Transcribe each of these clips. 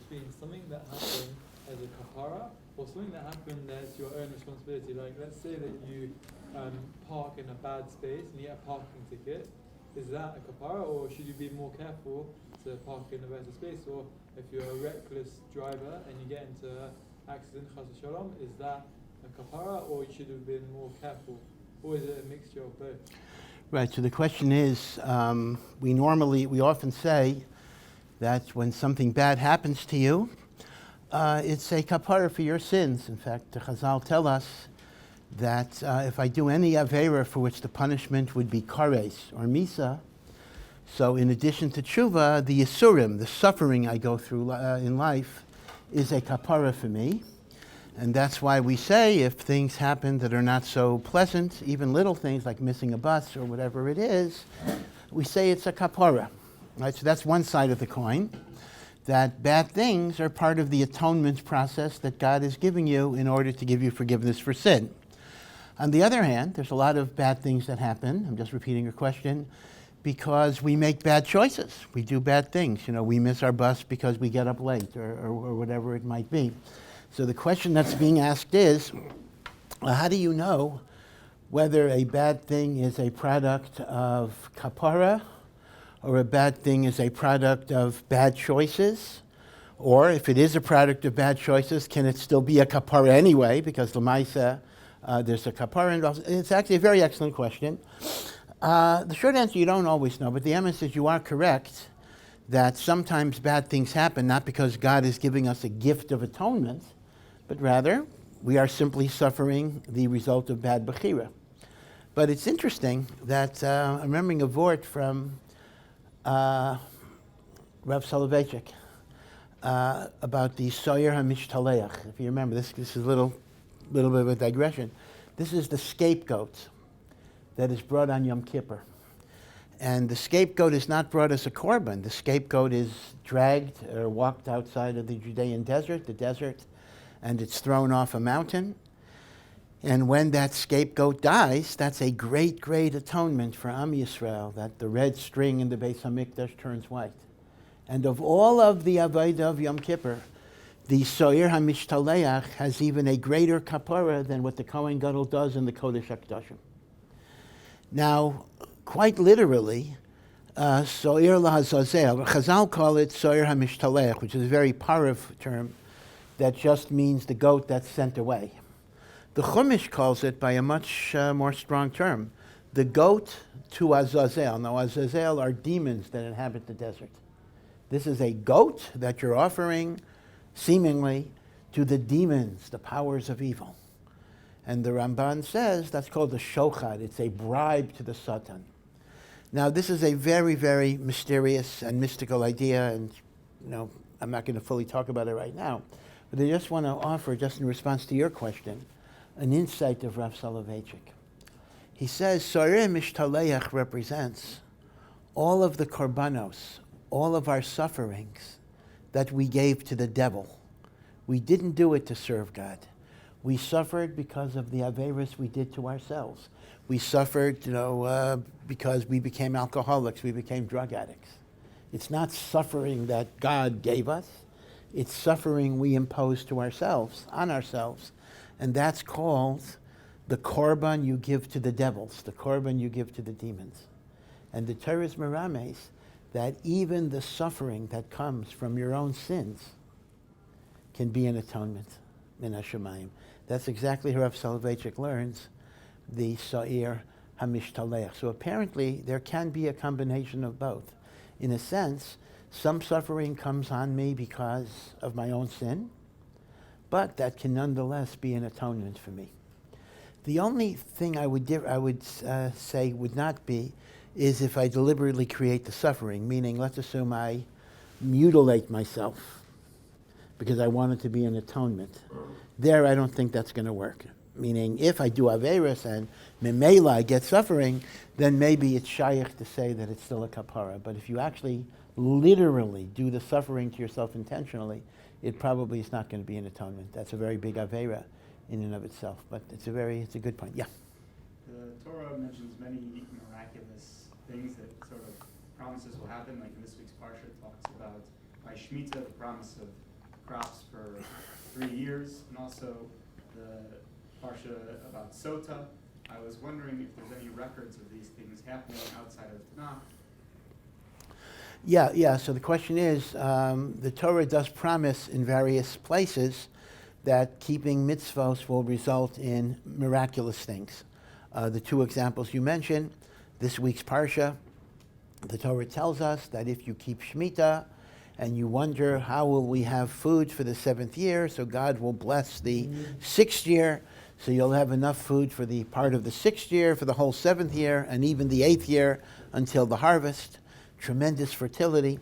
between something that happened as a kapara or something that happened that's your own responsibility? Like, let's say that you park in a bad space and you get a parking ticket. Is that a kapara, or should you be more careful to park in a better space? Or if you're a reckless driver and you get into an accident, chas v'shalom, is that a kapara, or you should have been more careful? Or is it a mixture of both? Right, so the question is, we often say that when something bad happens to you, it's a kapara for your sins. In fact, the Chazal tell us that if I do any aveira for which the punishment would be kares or misa, so in addition to tshuva, the yisurim, the suffering I go through in life, is a kapara for me. And that's why we say if things happen that are not so pleasant, even little things like missing a bus or whatever it is, we say it's a kapara. Right? So that's one side of the coin, that bad things are part of the atonement process that God is giving you in order to give you forgiveness for sin. On the other hand, there's a lot of bad things that happen, I'm just repeating your question, because we make bad choices. We do bad things. You know, we miss our bus because we get up late or whatever it might be. So the question that's being asked is, how do you know whether a bad thing is a product of kapara or a bad thing is a product of bad choices? Or if it is a product of bad choices, can it still be a kapara anyway? Because l'maisa, there's a kapara involved. It's actually a very excellent question. The short answer, you don't always know, but the emes is you are correct that sometimes bad things happen, not because God is giving us a gift of atonement, but rather we are simply suffering the result of bad bechira. But it's interesting that I'm remembering a vort from Rav Soloveitchik about the soyer hamishtalech. If you remember, this is a little bit of a digression. This is the scapegoat that is brought on Yom Kippur. And the scapegoat is not brought as a korban. The scapegoat is dragged or walked outside of the Judean desert, and it's thrown off a mountain. And when that scapegoat dies, that's a great, great atonement for Am Yisrael, that the red string in the Beis HaMikdash turns white. And of all of the Avodah of Yom Kippur, the Soyer HaMishtaleach has even a greater kapara than what the Kohen Gadol does in the Kodesh HaKadoshim. Now, quite literally, Soyer LaHazazel, Chazal call it Soyer HaMishtaleach, which is a very parav term that just means the goat that's sent away. The Chumash calls it by a much more strong term, the goat to Azazel. Now, Azazel are demons that inhabit the desert. This is a goat that you're offering, seemingly, to the demons, the powers of evil. And the Ramban says that's called the shochad. It's a bribe to the Satan. Now, this is a very, very mysterious and mystical idea, and I'm not going to fully talk about it right now. But I just want to offer, just in response to your question, an insight of Rav Soloveitchik. He says, Soyer Mishtaleach represents all of the korbanos, all of our sufferings that we gave to the devil. We didn't do it to serve God. We suffered because of the aveiros we did to ourselves. We suffered, because we became alcoholics, we became drug addicts. It's not suffering that God gave us. It's suffering we impose to ourselves, on ourselves. And that's called the korban you give to the devils, the korban you give to the demons. And the Torah is merames that even the suffering that comes from your own sins can be an atonement, min hashamayim. That's exactly how Rav Soloveitchik learns the Soyer HaMishtaleach. So apparently there can be a combination of both. In a sense, some suffering comes on me because of my own sin, but that can nonetheless be an atonement for me. The only thing I would say would not be is if I deliberately create the suffering, meaning let's assume I mutilate myself because I want it to be an atonement. There, I don't think that's going to work. Meaning, if I do aveiros and memela I get suffering, then maybe it's shaykh to say that it's still a kapara. But if you actually literally do the suffering to yourself intentionally, it probably is not going to be an atonement. That's a very big aveira in and of itself. But it's a good point. Yeah. The Torah mentions many miraculous things that sort of promises will happen. Like in this week's parsha, it talks about by Shemita, the promise of crops for 3 years, and also the parsha about Sotah. I was wondering if there's any records of these things happening outside of Tanakh. Yeah. So the question is, the Torah does promise in various places that keeping mitzvos will result in miraculous things. The two examples you mentioned, this week's parsha, the Torah tells us that if you keep Shemitah and you wonder how will we have food for the 7th year, so God will bless the 6th year, so you'll have enough food for the part of the 6th year, for the whole 7th year, and even the 8th year until the harvest. Tremendous fertility.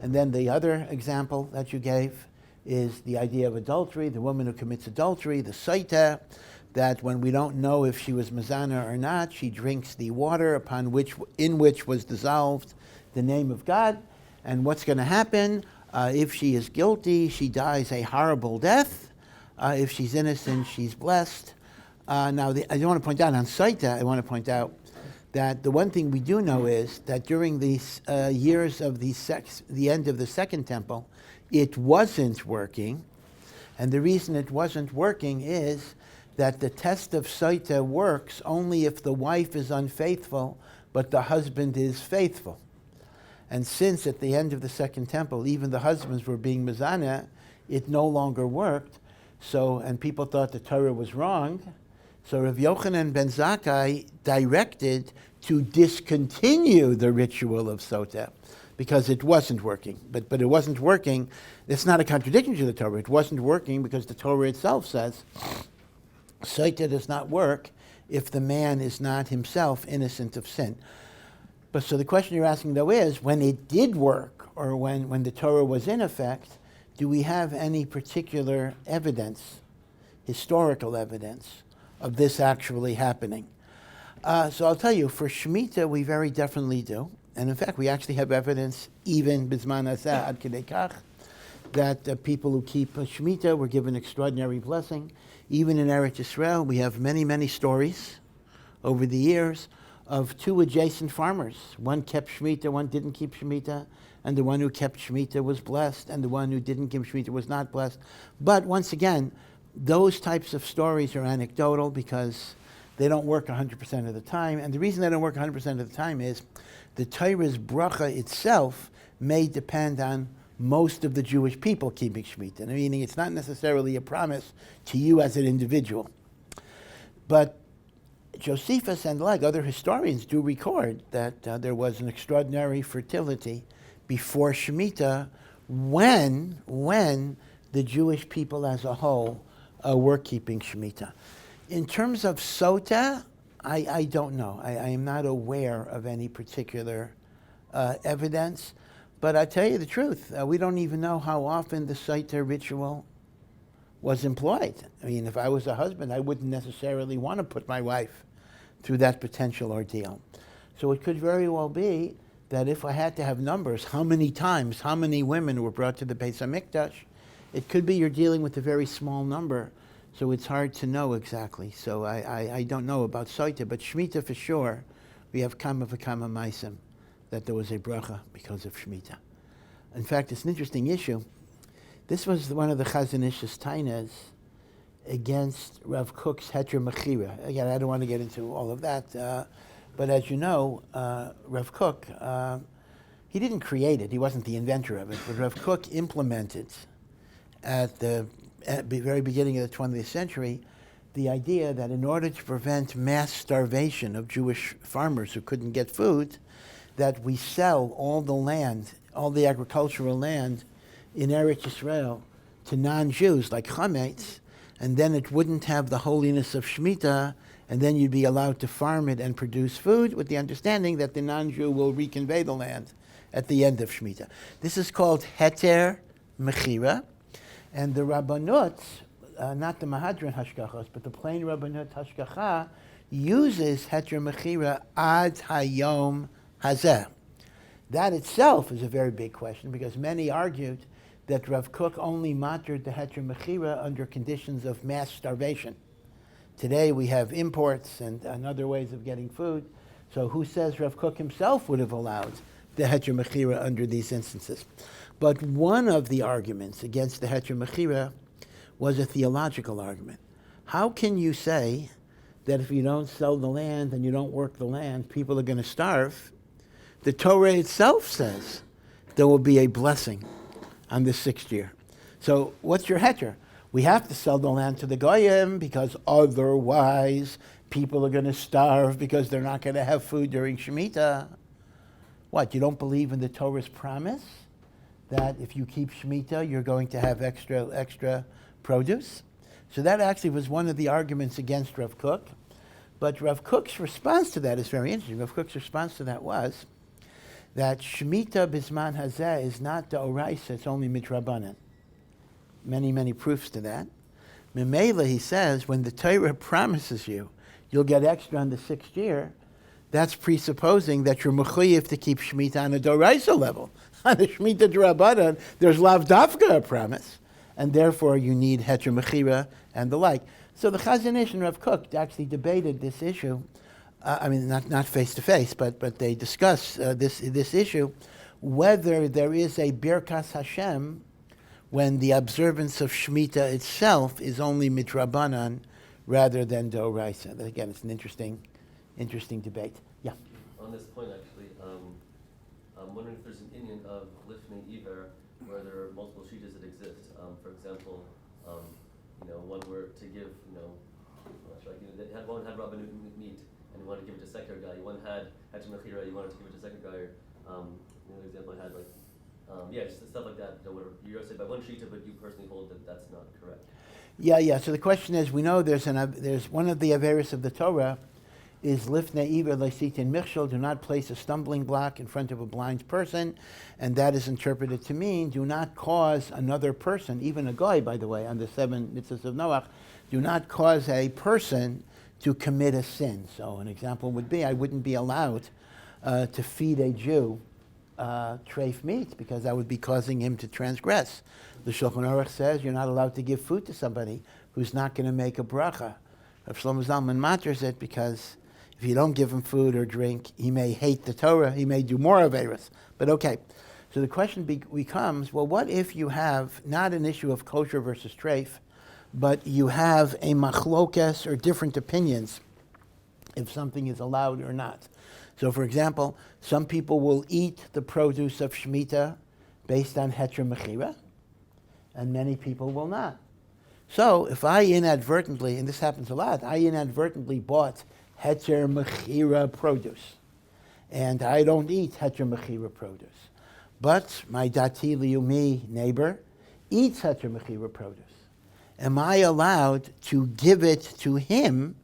And then the other example that you gave is the idea of adultery, the woman who commits adultery, the Sotah, that when we don't know if she was Mizana or not, she drinks the water in which was dissolved the name of God. And what's going to happen? If she is guilty, she dies a horrible death. If she's innocent, she's blessed. Now, I want to point out on Sotah, I want to point out that the one thing we do know is that during these years of the end of the Second Temple, it wasn't working. And the reason it wasn't working is that the test of Sotah works only if the wife is unfaithful, but the husband is faithful. And since at the end of the Second Temple, even the husbands were being mizana, it no longer worked. So, and people thought the Torah was wrong. So Rav Yochanan ben Zakkai directed to discontinue the ritual of Sotah because it wasn't working. But it wasn't working. It's not a contradiction to the Torah. It wasn't working because the Torah itself says Sotah does not work if the man is not himself innocent of sin. But so the question you're asking, though, is when it did work, or when the Torah was in effect, do we have any particular evidence, historical evidence, of this actually happening? So I'll tell you, for Shemitah, we very definitely do. And in fact, we actually have evidence, even Bizman Hazeh ad kedei kach, that people who keep Shemitah were given extraordinary blessing. Even in Eretz Yisrael, we have many, many stories over the years of two adjacent farmers. One kept Shemitah, one didn't keep Shemitah, and the one who kept Shemitah was blessed, and the one who didn't keep Shemitah was not blessed. But once again, those types of stories are anecdotal because they don't work 100% of the time. And the reason they don't work 100% of the time is the Torah's bracha itself may depend on most of the Jewish people keeping Shemitah. Meaning it's not necessarily a promise to you as an individual. But Josephus and like other historians do record that there was an extraordinary fertility before Shemitah when the Jewish people as a whole were keeping Shemitah. In terms of Sotah, I don't know. I am not aware of any particular evidence. But I tell you the truth, we don't even know how often the Sotah ritual was employed. I mean, if I was a husband, I wouldn't necessarily want to put my wife through that potential ordeal. So it could very well be that if I had to have numbers, how many times, how many women were brought to the Beis HaMikdash, it could be you're dealing with a very small number, so it's hard to know exactly. So I don't know about Sotah, but Shemitah for sure, we have kama v'kama maisim, that there was a bracha because of Shemitah. In fact, it's an interesting issue. This was one of the Chazon Ish's tainas against Rav Kook's Heter Mechira. Again, I don't want to get into all of that, but as you know, Rav Kook, he didn't create it, he wasn't the inventor of it, but Rav Kook implemented at the very beginning of the 20th century the idea that in order to prevent mass starvation of Jewish farmers who couldn't get food, that we sell all the land, all the agricultural land in Eretz Yisrael to non-Jews like chametz, and then it wouldn't have the holiness of Shemitah, and then you'd be allowed to farm it and produce food with the understanding that the non-Jew will reconvey the land at the end of Shemitah. This is called Heter Mechira, and the Rabbanut, not the Mahadran Hashgachos, but the plain Rabbanut Hashgacha, uses Heter Mechira ad hayom hazeh. That itself is a very big question because many argued that Rav Kook only matured the Heter Mechira under conditions of mass starvation. Today we have imports and other ways of getting food. So who says Rav Kook himself would have allowed the Heter Mechira under these instances? But one of the arguments against the heter mechira was a theological argument. How can you say that if you don't sell the land and you don't work the land, people are going to starve? The Torah itself says there will be a blessing on the 6th year. So what's your heter? We have to sell the land to the goyim because otherwise people are going to starve because they're not going to have food during Shemitah. What, you don't believe in the Torah's promise that if you keep Shemitah, you're going to have extra produce? So that actually was one of the arguments against Rav Kook. But Rav Kook's response to that is very interesting. Rav Kook's response to that was that Shemitah Bisman Hazeh is not the Oraisa, it's only midrabanan. Many, many proofs to that. Memela, he says, when the Torah promises you'll get extra on the 6th year, that's presupposing that you're mechuyev to keep Shemitah on a Doraisa level. On the Shemitah D'Rabbanan, there's lav dafka a promise, and therefore you need heter mechira and the like. So the Chazon Ish and Rav Kook actually debated this issue. Not face to face, but they discuss this issue, whether there is a birkas Hashem when the observance of Shemitah itself is only midrabanan rather than Doraisa. Again, it's an interesting debate. Yeah. On this point, actually, I'm wondering if there's an Indian of lifnei iver where there are multiple shitas that exist. For example, one were to give, one had rabbanut meat and you wanted to give it to a second guy. One had heter mechira, you wanted to give it to a second guy. Another example I had just stuff like that. Whatever you're saying by one shita, but you personally hold that that's not correct. Yeah. So the question is, we know there's one of the averis of the Torah is lifnei iver leisitin michshol, do not place a stumbling block in front of a blind person, and that is interpreted to mean do not cause another person, even a guy, by the way, on the 7 mitzvos of Noach, do not cause a person to commit a sin. So an example would be I wouldn't be allowed to feed a Jew treif meat because that would be causing him to transgress. The Shulchan Aruch says you're not allowed to give food to somebody who's not going to make a bracha. Rav Shlomo Zalman matters it because if you don't give him food or drink, he may hate the Torah, he may do more averos. But okay, so the question becomes, well, what if you have not an issue of kosher versus treif, but you have a machlokes or different opinions if something is allowed or not? So for example, some people will eat the produce of Shemitah based on heter mechira, and many people will not. So if I inadvertently, and this happens a lot, I inadvertently bought heter mechira produce, and I don't eat heter mechira produce, but my dati liumi neighbor eats heter mechira produce. Am I allowed to give it to him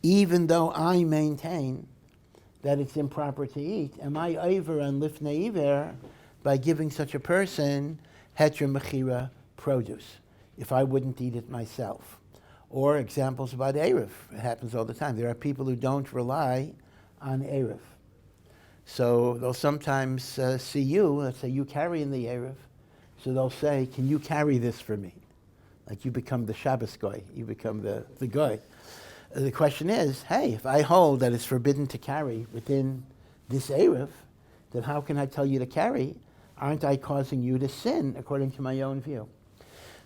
even though I maintain that it's improper to eat? Am I over on lifnei iver by giving such a person heter mechira produce if I wouldn't eat it myself? Or examples about Erev. It happens all the time. There are people who don't rely on Erev. So they'll sometimes see you, let's say you carrying the Erev, so they'll say, can you carry this for me? Like you become the Shabbos guy, you become the guy. The question is, hey, if I hold that it's forbidden to carry within this Erev, then how can I tell you to carry? Aren't I causing you to sin according to my own view?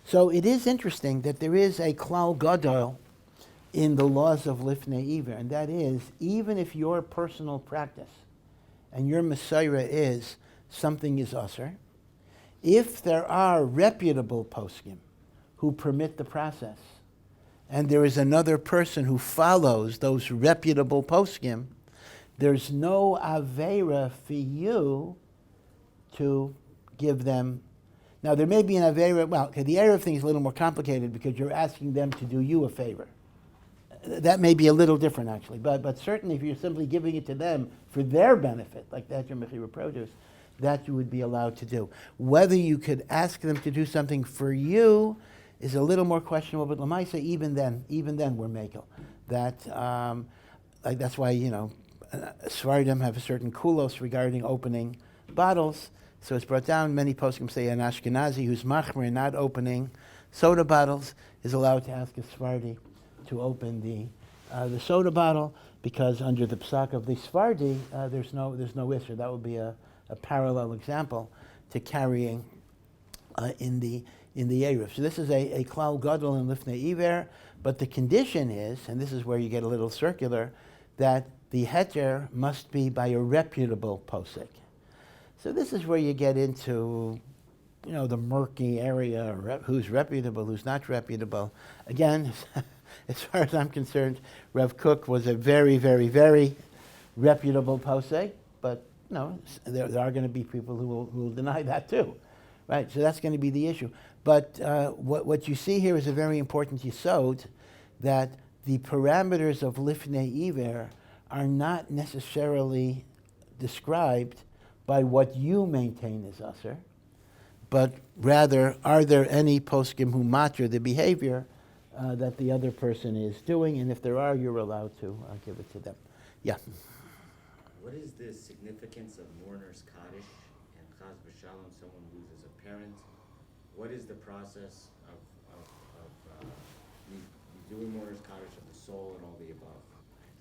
So it is interesting that there is a klal gadol in the laws of lifnei iver, and that is, even if your personal practice and your Messiah is something is usher, if there are reputable poskim who permit the process, and there is another person who follows those reputable poskim, there's no aveira for you to give them. Now, there may be an aveira. Well, okay, the Erev thing is a little more complicated because you're asking them to do you a favor. That may be a little different, actually. But certainly, if you're simply giving it to them for their benefit, like that your mechira produce, that you would be allowed to do. Whether you could ask them to do something for you is a little more questionable. But Lamaisa, even then we're mekel. That's why Svardim have a certain kulos regarding opening bottles. So it's brought down, many poskim say an Ashkenazi who's machmer in not opening soda bottles is allowed to ask a Sfardi to open the soda bottle, because under the psak of the Sfardi, there's no issue. That would be a parallel example to carrying in the Eruv. So this is a klal gadol in lifnei iver, but the condition is, and this is where you get a little circular, that the heter must be by a reputable posek. So this is where you get into, the murky area, who's reputable, who's not reputable. Again, as far as I'm concerned, Rav Kook was a very, very, very reputable posek, but there are going to be people who will deny that too, right? So that's going to be the issue. But what you see here is a very important yesod, that the parameters of lifnei iver are not necessarily described by what you maintain as usher, but rather, are there any poskim who matter the behavior that the other person is doing? And if there are, you're allowed to give it to them. Yeah. What is the significance of mourner's kaddish and chas v'shalom, someone loses a parent? What is the process of you doing mourner's kaddish of the soul and all the above?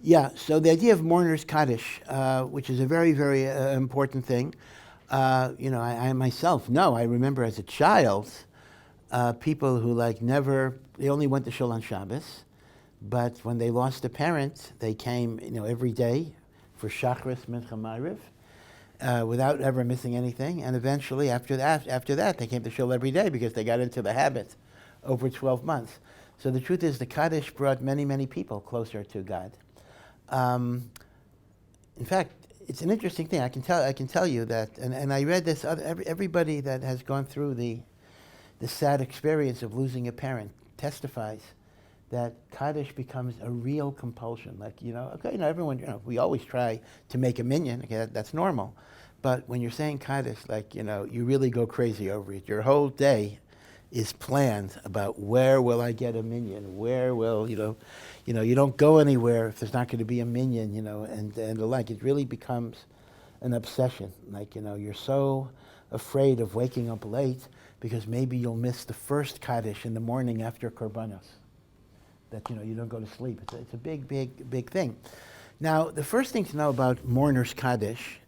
Yeah, so the idea of mourner's kaddish, which is a very, very important thing. I myself know, I remember as a child, people who they only went to shul on Shabbos, but when they lost a parent, they came, every day for Shachris, Mincha, Ma'ariv, without ever missing anything. And eventually, after that, they came to shul every day because they got into the habit over 12 months. So the truth is, the kaddish brought many, many people closer to God. In fact, it's an interesting thing. I can tell you that, and I read this. Everybody that has gone through the sad experience of losing a parent testifies that kaddish becomes a real compulsion. Everyone, we always try to make a minyan. Okay, that's normal, but when you're saying kaddish, you really go crazy over it. Your whole day is planned about where will I get a minyan, where will, you don't go anywhere if there's not going to be a minyan, and the like. It really becomes an obsession. You're so afraid of waking up late because maybe you'll miss the first kaddish in the morning after korbanos, that, you don't go to sleep. It's a big, big, big thing. Now, the first thing to know about mourner's kaddish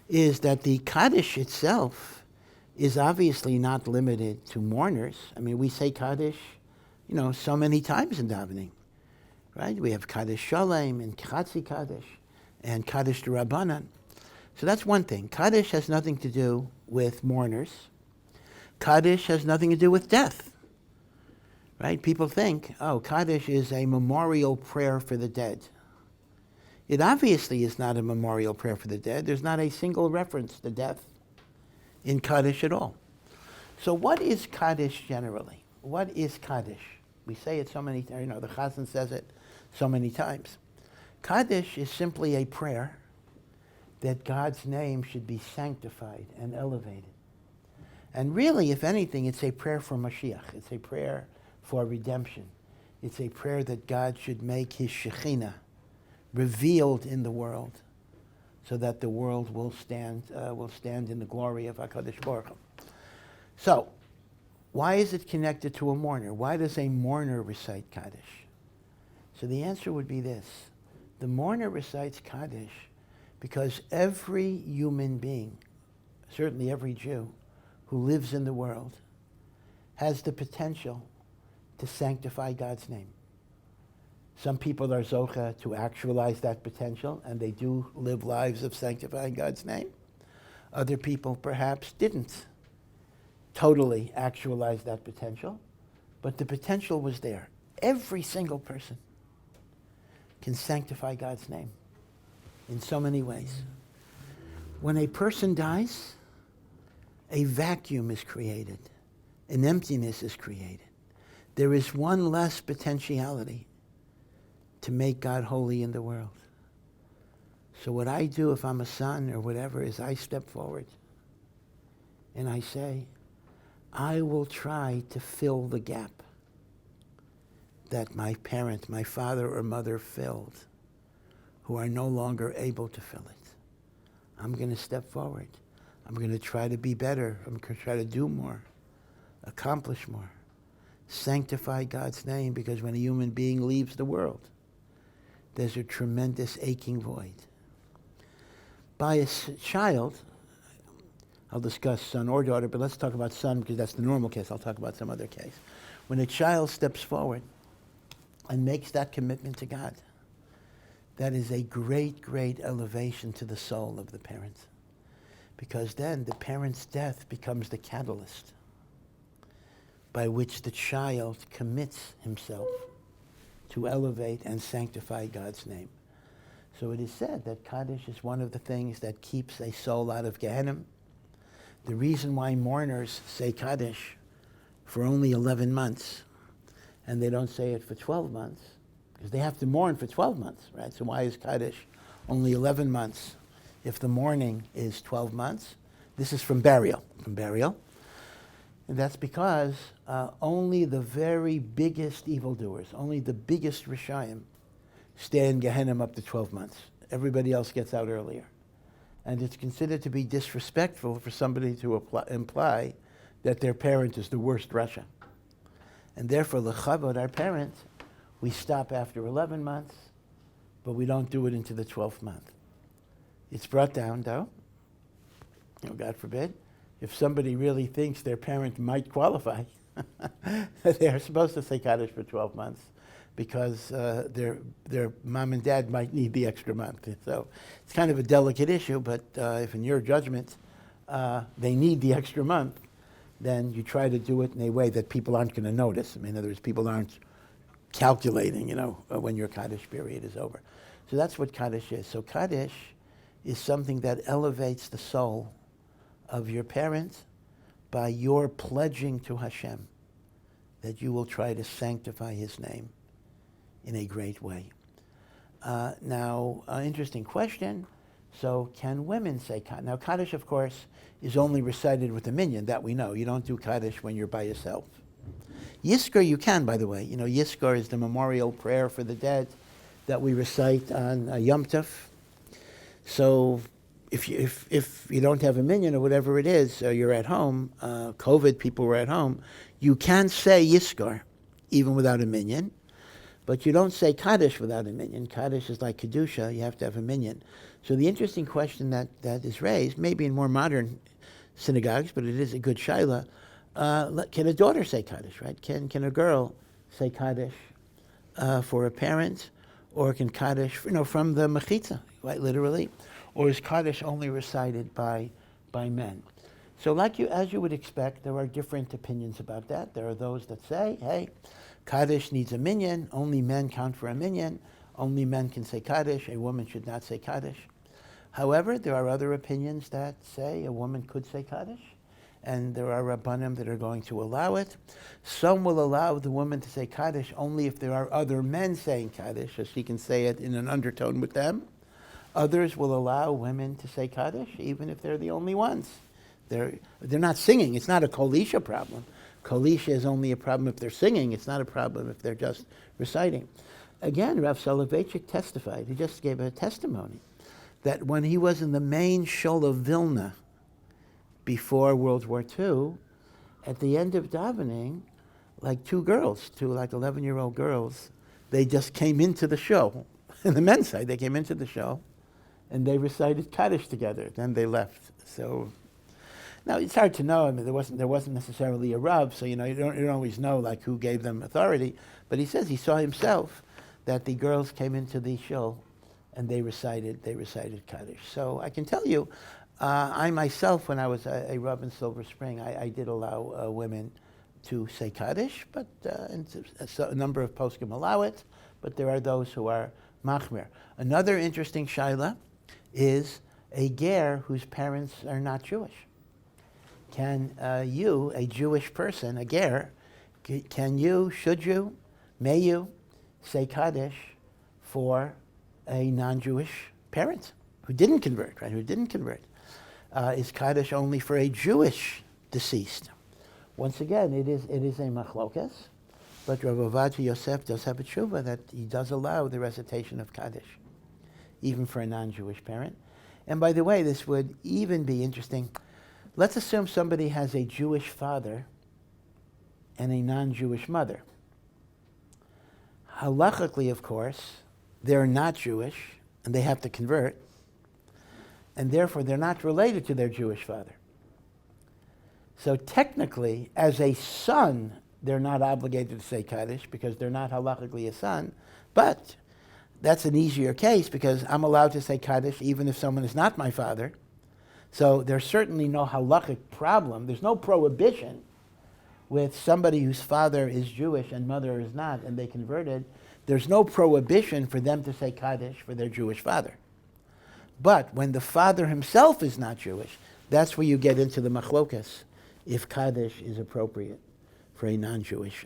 is that the kaddish itself is obviously not limited to mourners. I mean, we say kaddish, so many times in davening, right? We have kaddish shalem and chatzi kaddish and kaddish d'Rabbanan. So that's one thing. Kaddish has nothing to do with mourners. Kaddish has nothing to do with death, right? People think, kaddish is a memorial prayer for the dead. It obviously is not a memorial prayer for the dead. There's not a single reference to death in kaddish at all. So what is kaddish generally? What is kaddish? We say it so many times, the chazan says it so many times. Kaddish is simply a prayer that God's name should be sanctified and elevated. And really, if anything, it's a prayer for Mashiach. It's a prayer for redemption. It's a prayer that God should make his Shekhinah revealed in the world, so that the world will stand in the glory of HaKadosh Baruch Hu. So, why is it connected to a mourner? Why does a mourner recite Kaddish? So the answer would be this. The mourner recites Kaddish because every human being, certainly every Jew who lives in the world, has the potential to sanctify God's name. Some people are zocha to actualize that potential, and they do live lives of sanctifying God's name. Other people perhaps didn't totally actualize that potential, but the potential was there. Every single person can sanctify God's name in so many ways. When a person dies, a vacuum is created, an emptiness is created. There is one less potentiality to make God holy in the world. So what I do if I'm a son or whatever is I step forward and I say, I will try to fill the gap that my parent, my father or mother filled, who are no longer able to fill it. I'm going to step forward. I'm going to try to be better. I'm going to try to do more, accomplish more, sanctify God's name, because when a human being leaves the world, there's a tremendous aching void. By a child, I'll discuss son or daughter, but let's talk about son because that's the normal case. I'll talk about some other case. When a child steps forward and makes that commitment to God, that is a great, great elevation to the soul of the parent. Because then the parent's death becomes the catalyst by which the child commits himself to elevate and sanctify God's name. So it is said that kaddish is one of the things that keeps a soul out of Gehenna. The reason why mourners say kaddish for only 11 months and they don't say it for 12 months, because they have to mourn for 12 months, right? So why is kaddish only 11 months if the mourning is 12 months? This is from burial. And that's because only the very biggest evildoers, only the biggest Rishayim, stay in Gehenna up to 12 months. Everybody else gets out earlier. And it's considered to be disrespectful for somebody to imply that their parent is the worst Rasha. And therefore, l'chavod, our parent, we stop after 11 months, but we don't do it into the 12th month. It's brought down, though, God forbid, if somebody really thinks their parent might qualify, they're supposed to say kaddish for 12 months because their mom and dad might need the extra month. So it's kind of a delicate issue, but if in your judgment they need the extra month, then you try to do it in a way that people aren't going to notice. I mean, in other words, people aren't calculating, when your kaddish period is over. So that's what kaddish is. So kaddish is something that elevates the soul of your parent by your pledging to Hashem that you will try to sanctify His name in a great way. Now, an interesting question. So can women say kaddish? Now, kaddish, of course, is only recited with a minyan. That we know. You don't do kaddish when you're by yourself. Yizkor you can, by the way. Yizkor is the memorial prayer for the dead that we recite on Yom Tov. So if you don't have a minyan or whatever it is, or you're at home, COVID, people were at home, you can say Yizkor even without a minyan, but you don't say kaddish without a minyan. Kaddish is like kedusha, you have to have a minyan. So the interesting question that is raised, maybe in more modern synagogues, but it is a good shaila, can a daughter say kaddish, right? Can a girl say kaddish for a parent, or can kaddish, from the mechitza, right, literally, or is kaddish only recited by men? So as you would expect, there are different opinions about that. There are those that say, hey, kaddish needs a minyan, only men count for a minyan, only men can say kaddish, a woman should not say kaddish. However, there are other opinions that say a woman could say kaddish, and there are rabbanim that are going to allow it. Some will allow the woman to say kaddish only if there are other men saying kaddish, so she can say it in an undertone with them. Others will allow women to say kaddish even if they're the only ones. They're not singing. It's not a Kol Isha problem. Kol Isha is only a problem if they're singing. It's not a problem if they're just reciting. Again, Rav Soloveitchik testified. He just gave a testimony that when he was in the main shul of Vilna before World War II, at the end of davening, like two 11-year-old girls, they just came into the shul. In the men's side, they came into the shul, and they recited kaddish together. Then they left. So now it's hard to know. I mean, there wasn't necessarily a rav, so you don't always know who gave them authority. But he says he saw himself that the girls came into the shul, and they recited kaddish. So I can tell you, I myself, when I was a rav in Silver Spring, I did allow women to say kaddish, but a number of poskim allow it. But there are those who are machmir. Another interesting shaila is a ger whose parents are not Jewish. Can you, a Jewish person, a ger, should you, may you say kaddish for a non-Jewish parent who didn't convert, right? Is kaddish only for a Jewish deceased? Once again, it is a machlokas. But Rav Ovadia Yosef does have a tshuva that he does allow the recitation of kaddish, even for a non-Jewish parent. And by the way, this would even be interesting. Let's assume somebody has a Jewish father and a non-Jewish mother. Halachically, of course, they're not Jewish, and they have to convert, and therefore they're not related to their Jewish father. So technically, as a son, they're not obligated to say kaddish because they're not halachically a son, but that's an easier case because I'm allowed to say kaddish even if someone is not my father. So there's certainly no halachic problem. There's no prohibition with somebody whose father is Jewish and mother is not, and they converted. There's no prohibition for them to say kaddish for their Jewish father. But when the father himself is not Jewish, that's where you get into the machlokas, if kaddish is appropriate for a non-Jewish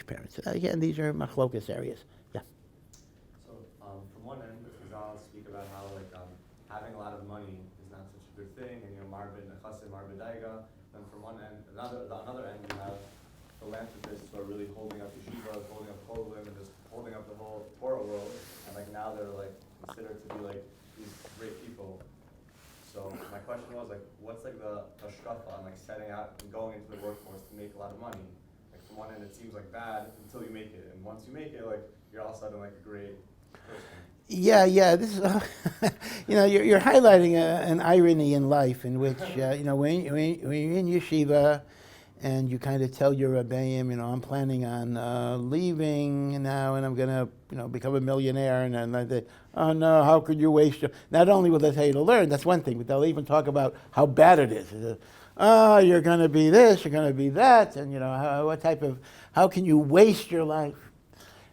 parent. So again, these are machlokas areas. Yeah. So from one end, the Chazal speak about how having a lot of money is not such a good thing, and marbid nechasim, marbid daiga. Then from one end, the other end, you have philanthropists who are really holding up yeshivas, holding up Gedolim, and just holding up the whole Torah world. And now they're considered to be these great people. So my question was what's the hashkafa on setting out and going into the workforce to make a lot of money? From one end, it seems bad until you make it, and once you make it, you're all of a sudden a great person. Yeah. This is, you're highlighting an irony in life in which, when you're in yeshiva and you kind of tell your rebbeim, I'm planning on leaving now and I'm going to, become a millionaire. And then they, oh no, how could you waste your... Not only will they tell you to learn, that's one thing, but they'll even talk about how bad it is. You're going to be this, you're going to be that, and how can you waste your life?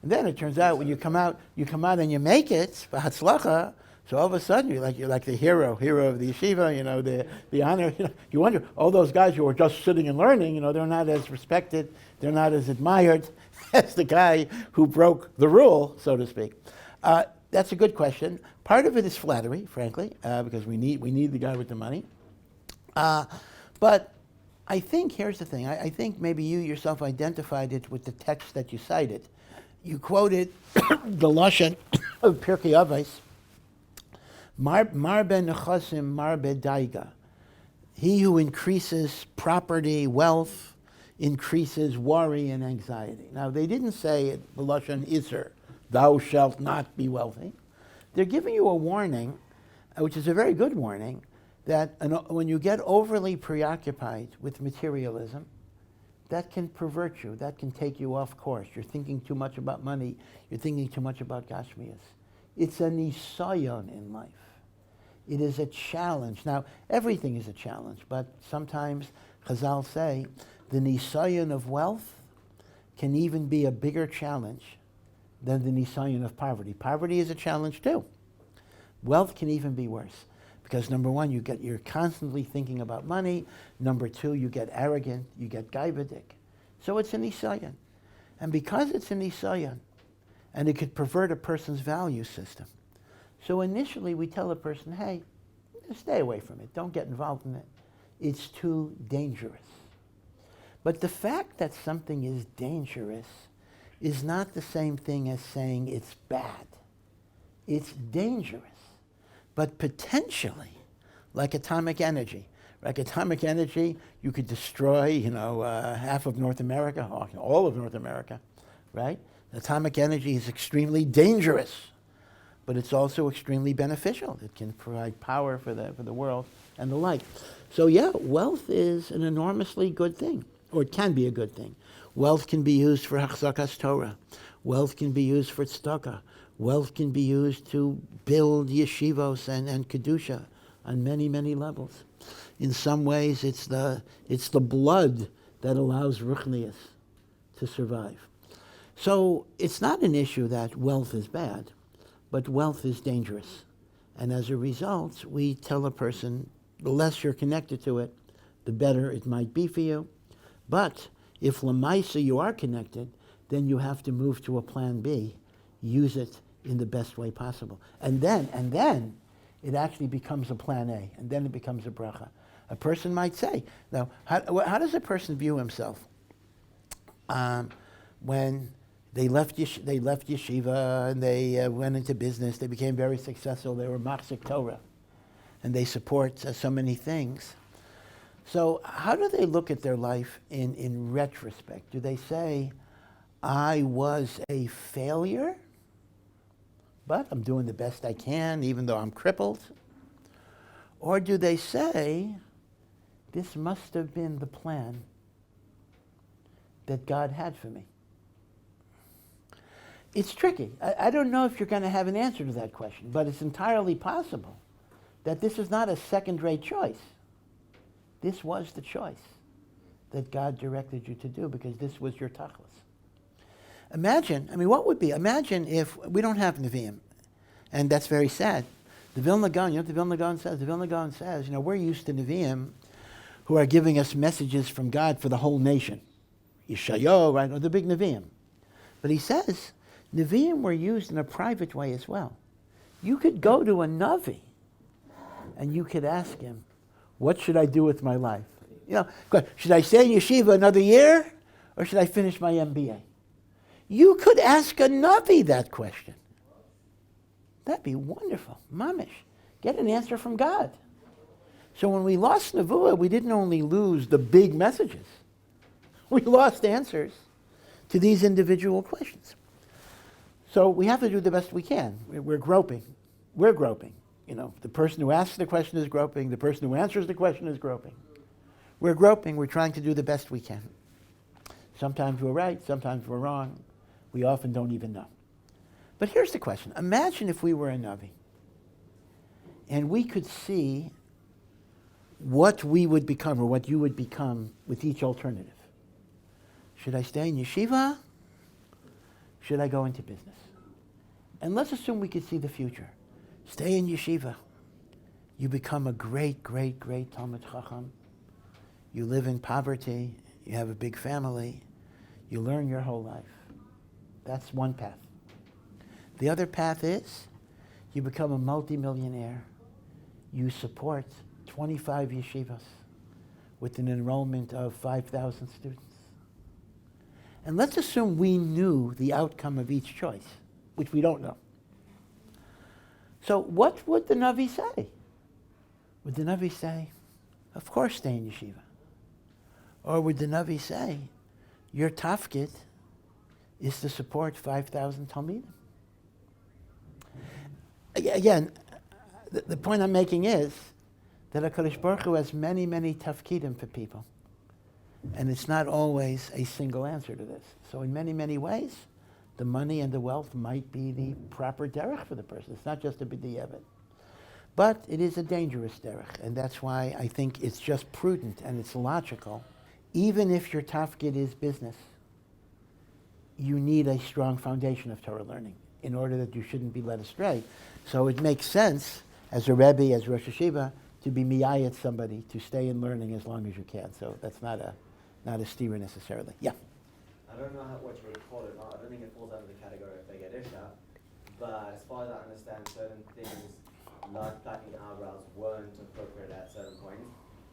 And then it turns out when you come out and you make it, b'hatzlacha, so all of a sudden you're like the hero of the yeshiva, the honor. You wonder, all those guys who are just sitting and learning, they're not as respected, they're not as admired as the guy who broke the rule, so to speak. That's a good question. Part of it is flattery, frankly, because we need the guy with the money. But I think, here's the thing, I think maybe you yourself identified it with the text that you cited. You quoted the Lashon of Pirkei Avos, Marbe nechasim, marbe daiga. He who increases property, wealth, increases worry and anxiety. Now, they didn't say it, the Lashon Iser, thou shalt not be wealthy. They're giving you a warning, which is a very good warning, that when you get overly preoccupied with materialism, that can pervert you, that can take you off course. You're thinking too much about money, you're thinking too much about gashmias. It's a nisayon in life. It is a challenge. Now, everything is a challenge, but sometimes Chazal say the nisayon of wealth can even be a bigger challenge than the nisayon of poverty. Poverty is a challenge too. Wealth can even be worse. Because number one, you're constantly thinking about money. Number two, you get arrogant, you get gaivadik. So it's an nisayon. And because it's an nisayon, and it could pervert a person's value system. So initially we tell a person, hey, stay away from it. Don't get involved in it. It's too dangerous. But the fact that something is dangerous is not the same thing as saying it's bad. It's dangerous. But potentially, like atomic energy. Like atomic energy, you could destroy, half of North America, or all of North America, right? Atomic energy is extremely dangerous, but it's also extremely beneficial. It can provide power for the world and the like. So yeah, wealth is an enormously good thing, or it can be a good thing. Wealth can be used for hachzakas Torah. Wealth can be used for tzedakah. Wealth can be used to build yeshivos and kedusha on many, many levels. In some ways, it's the blood that allows ruchnius to survive. So it's not an issue that wealth is bad, but wealth is dangerous. And as a result, we tell a person, the less you're connected to it, the better it might be for you. But if lamaisa you are connected, then you have to move to a plan B. Use it in the best way possible. And then it actually becomes a plan A, and then it becomes a bracha. A person might say, now, how does a person view himself? When they left yeshiva and they went into business, they became very successful, they were machzik Torah, and they support so many things. So how do they look at their life in retrospect? Do they say, I was a failure, but I'm doing the best I can, even though I'm crippled? Or do they say, this must have been the plan that God had for me. It's tricky. I don't know if you're going to have an answer to that question, but it's entirely possible that this is not a second-rate choice. This was the choice that God directed you to do because this was your tachlis. Imagine if we don't have Nevi'im, and that's very sad. The Vilna Gaon, you know what the Vilna Gaon says? The Vilna Gaon says, we're used to Nevi'im who are giving us messages from God for the whole nation. Yeshayahu, right, or the big Nevi'im. But he says, Nevi'im were used in a private way as well. You could go to a Navi and you could ask him, what should I do with my life? Should I stay in yeshiva another year or should I finish my MBA? You could ask a Navi that question. That'd be wonderful. Mamish. Get an answer from God. So when we lost Nevuah, we didn't only lose the big messages. We lost answers to these individual questions. So we have to do the best we can. We're groping. We're groping. The person who asks the question is groping. The person who answers the question is groping. We're groping. We're trying to do the best we can. Sometimes we're right. Sometimes we're wrong. We often don't even know. But here's the question. Imagine if we were a Navi and we could see what we would become or what you would become with each alternative. Should I stay in yeshiva? Should I go into business? And let's assume we could see the future. Stay in yeshiva. You become a great, great, great Talmid Chacham. You live in poverty. You have a big family. You learn your whole life. That's one path. The other path is you become a multimillionaire. You support 25 yeshivas with an enrollment of 5,000 students. And let's assume we knew the outcome of each choice, which we don't know. So what would the Navi say? Would the Navi say, of course stay in yeshiva? Or would the Navi say, your tafkid is to support 5,000 Talmidim? Again, the point I'm making is that HaKadosh Baruch Hu has many, many tafkidim for people. And it's not always a single answer to this. So in many, many ways, the money and the wealth might be the proper derech for the person. It's not just a b'diavad. But it is a dangerous derech, and that's why I think it's just prudent and it's logical. Even if your tafkid is business, you need a strong foundation of Torah learning in order that you shouldn't be led astray. So it makes sense, as a Rebbe, as Rosh Hashiva, to be miyayet somebody, to stay in learning as long as you can. So that's not a stira necessarily. Yeah? I don't know what you would call it. I don't think it falls under the category of Beged Isha, but as far as I understand, certain things like plucking eyebrows weren't appropriate at certain points.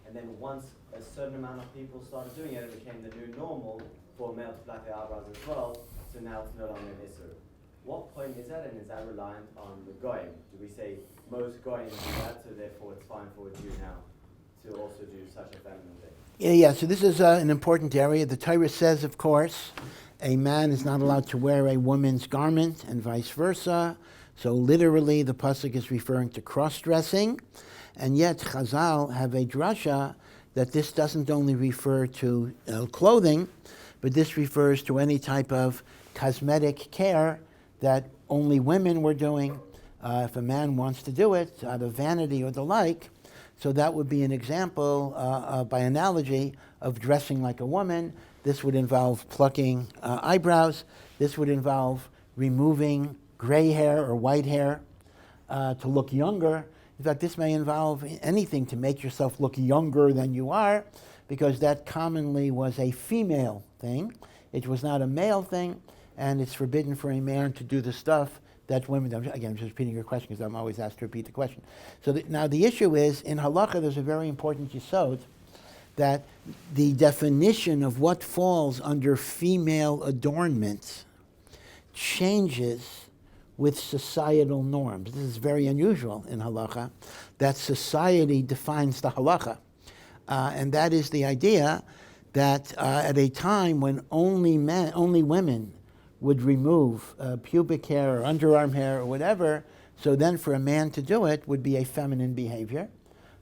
And then once a certain amount of people started doing it, it became the new normal for a male to pluck their eyebrows as well, so now it's no longer an issue. What point is that, and is that reliant on the goyim? Do we say most goyim do that, so therefore it's fine for a Jew now to also do such a feminine thing? Yeah, so this is an important area. The Torah says, of course, a man is not allowed to wear a woman's garment and vice versa. So literally, the pasuk is referring to cross-dressing. And yet, Chazal have a drasha that this doesn't only refer to clothing, but this refers to any type of cosmetic care that only women were doing. If a man wants to do it out of vanity or the like, so that would be an example, by analogy, of dressing like a woman. This would involve plucking eyebrows. This would involve removing gray hair or white hair to look younger. In fact, this may involve anything to make yourself look younger than you are, because that commonly was a female thing. It was not a male thing, and it's forbidden for a man to do the stuff that women do. Again, I'm just repeating your question because I'm always asked to repeat the question. So now the issue is, in halacha, there's a very important yesod, that the definition of what falls under female adornment changes with societal norms. This is very unusual in halacha, that society defines the halacha. And that is the idea that at a time when only women would remove pubic hair or underarm hair or whatever, so then for a man to do it would be a feminine behavior.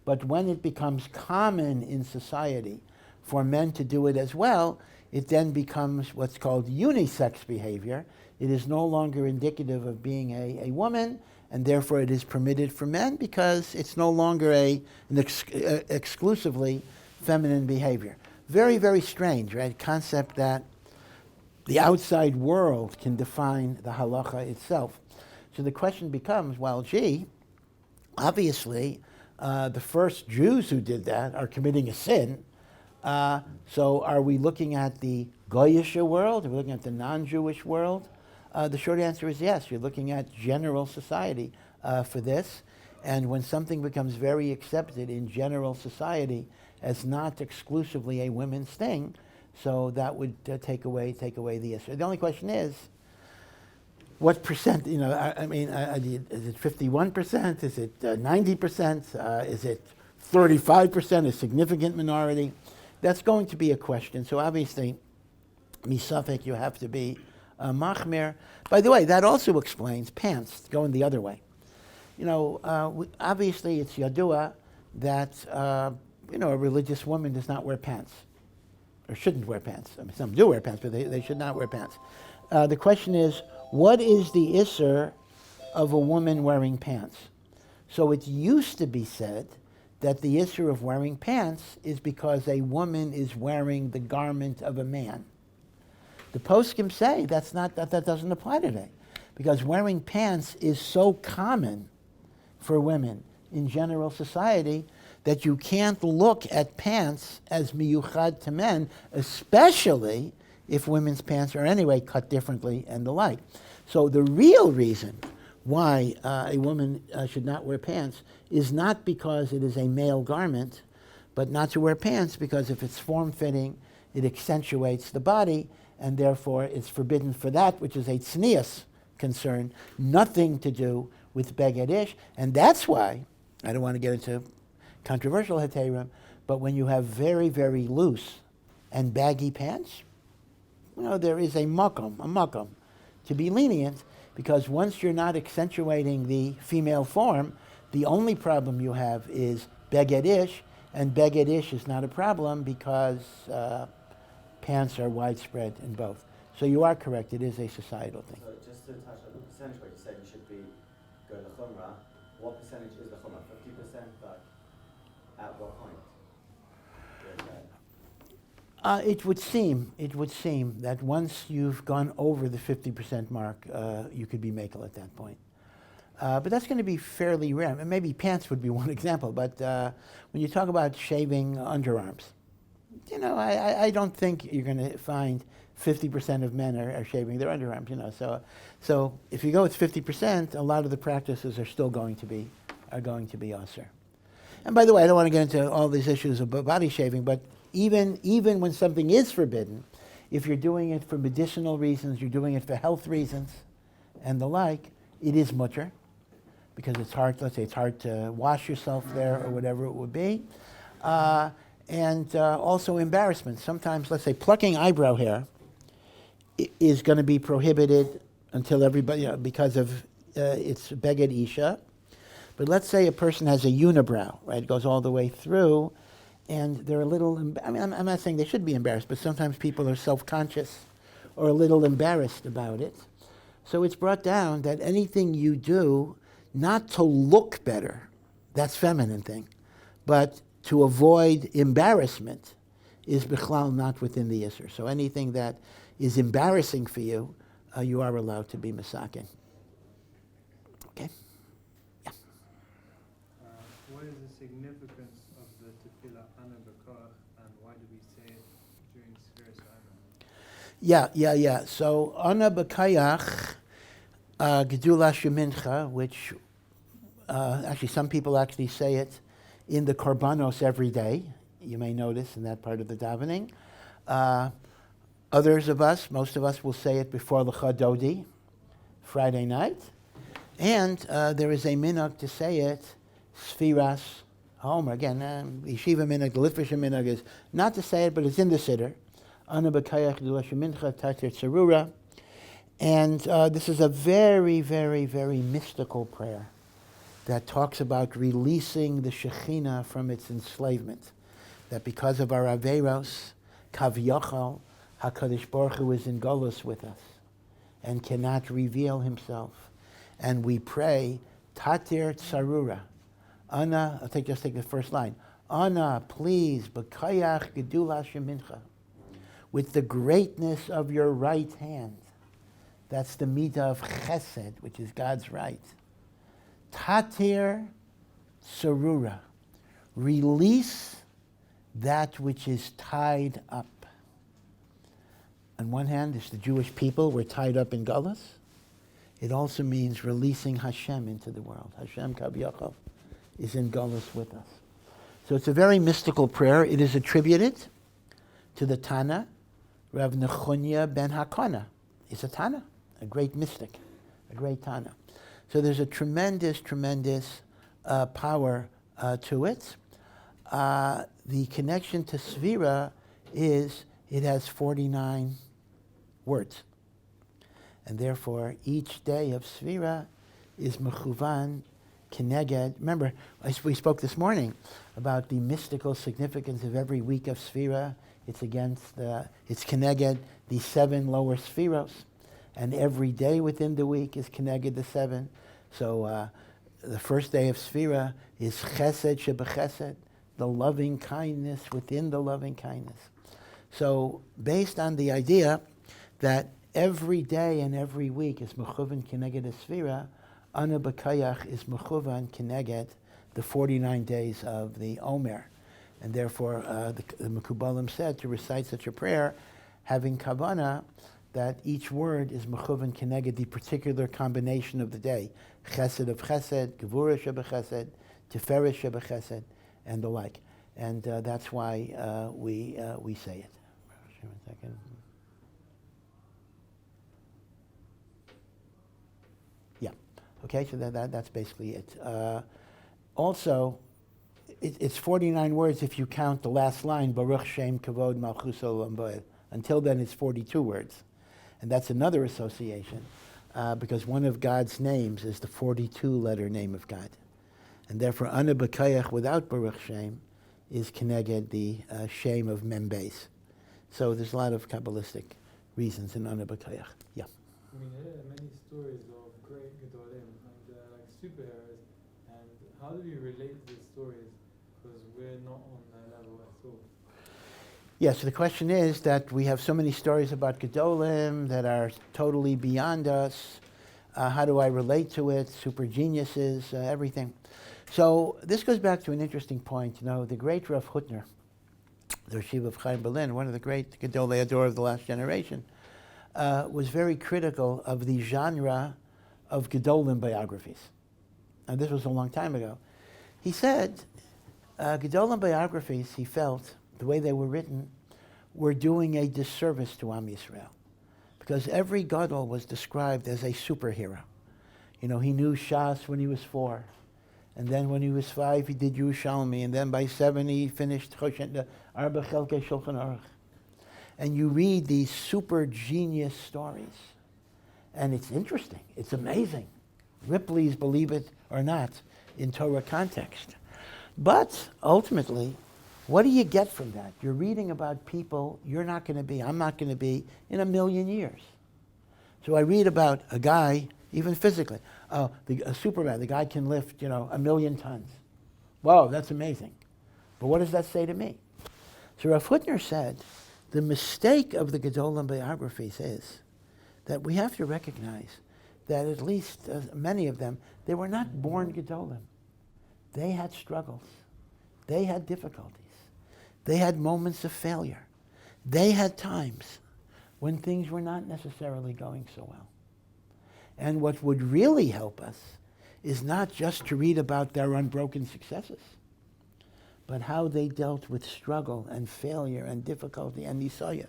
But when it becomes common in society for men to do it as well, it then becomes what's called unisex behavior. It is no longer indicative of being a woman, and therefore it is permitted for men because it's no longer an exclusively feminine behavior. Very, very strange, right? Concept that the outside world can define the halacha itself. So the question becomes, well, gee, obviously the first Jews who did that are committing a sin. So are we looking at the Goyish world? Are we looking at the non-Jewish world? The short answer is yes. You're looking at general society for this. And when something becomes very accepted in general society as not exclusively a women's thing, so that would take away the issue. The only question is, what percent, is it 51%? Is it 90%? Is it 35%, a significant minority? That's going to be a question. So obviously, misafek, you have to be machmir. By the way, that also explains pants going the other way. Obviously it's yadua that, a religious woman does not wear pants, or shouldn't wear pants. I mean, some do wear pants, but they should not wear pants. The question is, what is the isser of a woman wearing pants? So it used to be said that the isser of wearing pants is because a woman is wearing the garment of a man. The poskim say that doesn't apply today, because wearing pants is so common for women in general society that you can't look at pants as miyuchad to men, especially if women's pants are anyway cut differently and the like. So the real reason why a woman should not wear pants is not because it is a male garment, but not to wear pants because if it's form-fitting, it accentuates the body, and therefore it's forbidden for that, which is a tznius concern, nothing to do with Beged Isha. And that's why, I don't want to get into controversial heterim, but when you have very, very loose and baggy pants, there is a makom to be lenient, because once you're not accentuating the female form, the only problem you have is Beged Isha, and Beged Isha is not a problem because pants are widespread in both. So you are correct, it is a societal thing. So just to touch on the percentage where you said you should be going to chumrah, what percentage is the chumrah? 50%, but at what point? It would seem that once you've gone over the 50% mark, you could be makel at that point. But that's going to be fairly rare. And maybe pants would be one example, but when you talk about shaving underarms, I don't think you're going to find 50% of men are shaving their underarms. So if you go with 50%, a lot of the practices are still going to be aser. And by the way, I don't want to get into all these issues of body shaving, but even when something is forbidden, if you're doing it for medicinal reasons, you're doing it for health reasons, and the like, it is mutar, because it's hard. Let's say it's hard to wash yourself there or whatever it would be, and also embarrassment. Sometimes, let's say, plucking eyebrow hair is going to be prohibited until everybody, because of it's Beged Isha. But let's say a person has a unibrow, right? It goes all the way through, and they're a little, I'm not saying they should be embarrassed, but sometimes people are self-conscious or a little embarrassed about it. So it's brought down that anything you do, not to look better, that's feminine thing, but to avoid embarrassment is bichlal not within the Isser. So anything that is embarrassing for you, you are allowed to be masakin. Okay? Yeah. What is the significance of the tefillah Ana BoKoach, and why do we say it during Sefiras HaOmer? Yeah. So Ana BoKoach, Gedula Shemincha, which actually some people actually say it in the korbanos every day. You may notice in that part of the davening. Others of us, most of us, will say it before L'cha Dodi, Friday night. And there is a minhag to say it, Sefiras HaOmer. Again, the yeshiva minhag, the Litvish minhag is not to say it, but it's in the siddur. Ana BoKoach Gedula Shemincha Tater Tzarura. And this is a very, very, very mystical prayer. that talks about releasing the Shekhinah from its enslavement. That because of our Averos, Kavyachal, HaKadosh Baruch Hu is in Golus with us and cannot reveal himself. And we pray, Tatir Tsarura. Ana, just take the first line. Ana, please, B'kayach Gedula Shemincha. With the greatness of your right hand. That's the midah of chesed, which is God's right. Tatir Tsarura. Release that which is tied up. On one hand, it's the Jewish people were tied up in Galus. It also means releasing Hashem into the world. Hashem Kavyachal is in Galus with us. So it's a very mystical prayer. It is attributed to the Tana, Rav Nechunya ben Hakana. He's a Tana, a great mystic, a great Tana. So there's a tremendous, tremendous power to it. The connection to Sefira is it has 49 words. And therefore, each day of Sefira is mechuvan keneged. Remember, we spoke this morning about the mystical significance of every week of Sefira. It's keneged the 7 lower Sefiros. And every day within the week is keneged the 7. So the first day of Sefira is chesed shebechesed, the loving kindness within the loving kindness. So based on the idea that every day and every week is mechuvan keneged a Sefira, Ana BoKoach is mechuvan keneged the 49 days of the Omer. And therefore, the Mekubalim said to recite such a prayer, having kavana, that each word is mechuvan keneged the particular combination of the day. Chesed of chesed, gevura shebechesed, tiferes shebechesed, and the like. And that's why we say it. One second. Yeah. Okay, so that's basically it. Also, it's 49 words if you count the last line, Baruch Shem Kavod Malchus Olam Bo'ed. Until then, it's 42 words. And that's another association, because one of God's names is the 42-letter name of God. And therefore, Ana BoKoach without Baruch Shem is keneged the Shem of Membeis. So there's a lot of Kabbalistic reasons in Ana BoKoach. Yeah. I mean, there are many stories of great Gedolim, and they're like superheroes. And how do we relate to these stories? Because we're not on their level at all. Yeah, so the question is that we have so many stories about Gedolim that are totally beyond us. How do I relate to it? Super geniuses, everything. So this goes back to an interesting point. You know, the great Rav Hutner, the yeshiva of Chaim Berlin, one of the great Gedolei Ador of the last generation, was very critical of the genre of Gedolim biographies. And this was a long time ago. He said, Gedolim biographies, he felt, the way they were written, were doing a disservice to Am Yisrael. Because every Gadol was described as a superhero. You know, he knew Shas when he was 4. And then when he was 5, he did Yerushalmi. And then by 7, he finished Arba Chelkei Shulchan Aruch. And you read these super genius stories. And it's interesting. It's amazing. Ripley's Believe It or Not in Torah context. But ultimately, what do you get from that? You're reading about people you're not going to be, I'm not going to be in a million years. So I read about a guy, even physically, a Superman, the guy can lift, 1,000,000 tons. Wow, that's amazing. But what does that say to me? So Rav Hutner said, the mistake of the Gedolim biographies is that we have to recognize that at least many of them, they were not born Gedolim. They had struggles. They had difficulties. They had moments of failure. They had times when things were not necessarily going so well. And what would really help us is not just to read about their unbroken successes, but how they dealt with struggle and failure and difficulty and nisaya.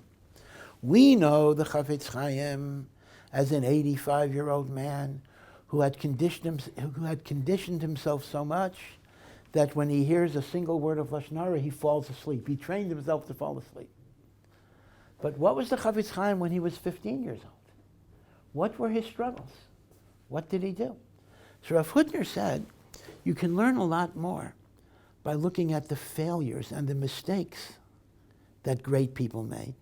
We know the Chafetz Chaim as an 85-year-old man who had conditioned himself so much that when he hears a single word of Lashon Hara, he falls asleep. He trained himself to fall asleep. But what was the Chafetz Chaim when he was 15 years old? What were his struggles? What did he do? So Rav Hutner said You can learn a lot more by looking at the failures and the mistakes that great people made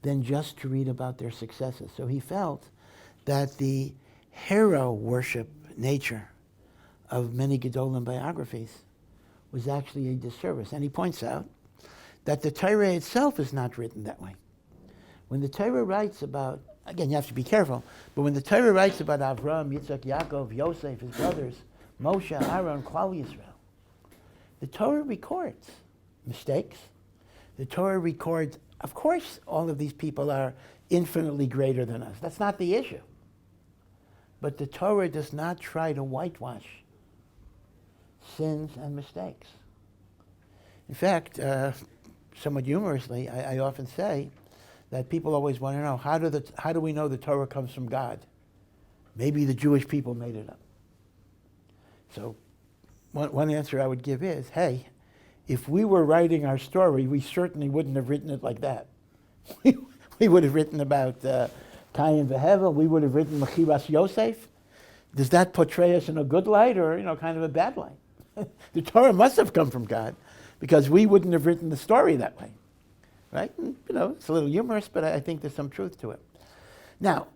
than just to read about their successes. So he felt that the hero worship nature of many Gedolim biographies was actually a disservice. And he points out that the Torah itself is not written that way. When the Torah writes about, again, you have to be careful, but when the Torah writes about Avram, Yitzchak, Yaakov, Yosef, his brothers, Moshe, Aaron, Kallah, Israel, the Torah records mistakes. The Torah records, of course, all of these people are infinitely greater than us. That's not the issue. But the Torah does not try to whitewash sins and mistakes. In fact, somewhat humorously, I often say that people always want to know, how do we know the Torah comes from God? Maybe the Jewish people made it up. So one answer I would give is, hey, if we were writing our story, we certainly wouldn't have written it like that. We would have written about Cain v'Hevel. We would have written Mechiras Yosef. Does that portray us in a good light or, kind of a bad light? The Torah must have come from God because we wouldn't have written the story that way, right? And, it's a little humorous, but I think there's some truth to it. Now,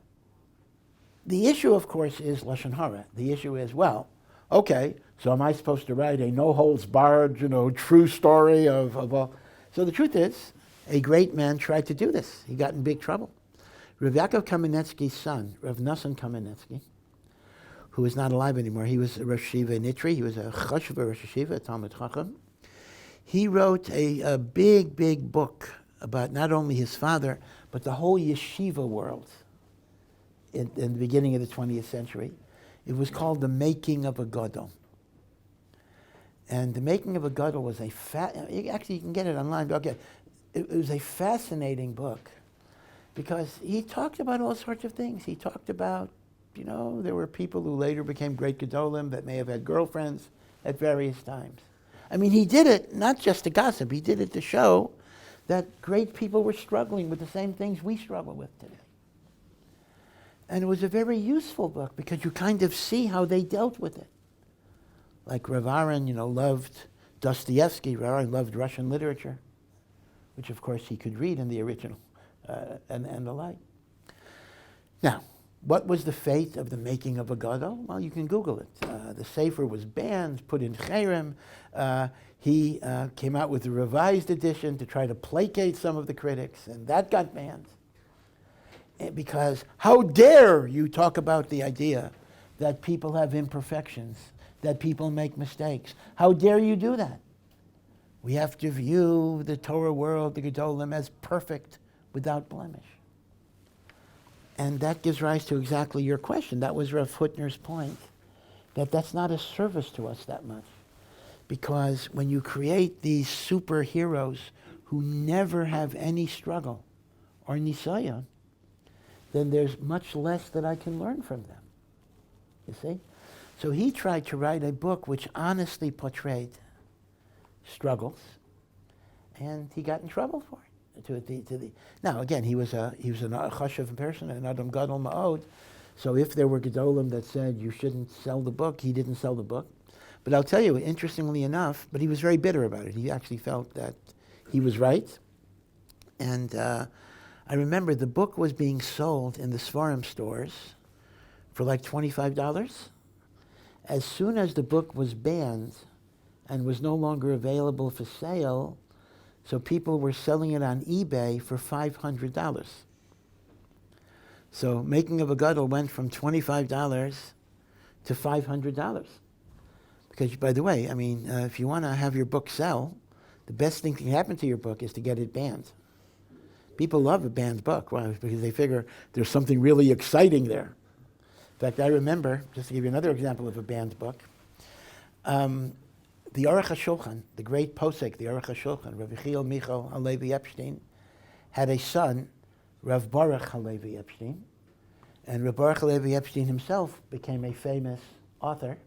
the issue, of course, is Lashon Hara. The issue is, well, okay, so am I supposed to write a no-holds-barred, true story of all? So the truth is, a great man tried to do this. He got in big trouble. Rav Yaakov Kamenetsky's son, Rav Nosson Kamenetsky, who is not alive anymore, he was a Rosh Yeshiva in Itri, he was a Chashuv Rosh Yeshiva, a Talmud Chacham. He wrote a big, big book about not only his father, but the whole yeshiva world in the beginning of the 20th century. It was called The Making of a Gadol. And The Making of a Gadol was actually you can get it online, but okay. It was a fascinating book because he talked about all sorts of things. He talked about, there were people who later became great Gedolim that may have had girlfriends at various times. I mean, he did it not just to gossip. He did it to show that great people were struggling with the same things we struggle with today. And it was a very useful book because you kind of see how they dealt with it. Like Rav Aaron, loved Dostoevsky. Rav Aaron loved Russian literature, which of course he could read in the original and the like. Now, what was the fate of The Making of a Gadol? Well, you can Google it. The Sefer was banned, put in cherem. He came out with a revised edition to try to placate some of the critics, and that got banned. Because how dare you talk about the idea that people have imperfections, that people make mistakes? How dare you do that? We have to view the Torah world, the Gedolim, as perfect without blemish. And that gives rise to exactly your question. That was Rav Hutner's point, that that's not a service to us that much. Because when you create these superheroes who never have any struggle or nisayon, then there's much less that I can learn from them. You see? So he tried to write a book which honestly portrayed struggles, and he got in trouble for it. Now again, he was a chashuv person, an adam gadol ma'od. So if there were gedolim that said you shouldn't sell the book, he didn't sell the book. But I'll tell you, interestingly enough, but he was very bitter about it. He actually felt that he was right. And I remember the book was being sold in the Sefirim stores for like $25. As soon as the book was banned and was no longer available for sale, so people were selling it on eBay for $500. So Making of a Gadol went from $25 to $500. Because, by the way, if you want to have your book sell, the best thing that can happen to your book is to get it banned. People love a banned book, right? Because they figure there's something really exciting there. In fact, I remember, just to give you another example of a banned book, the Archaeological, the great posek, the Archaeological, Rav Yechiel Michal Halevi Epstein, had a son, Rav Boruch Halevi Epstein, and Rav Boruch Halevi Epstein himself became a famous author.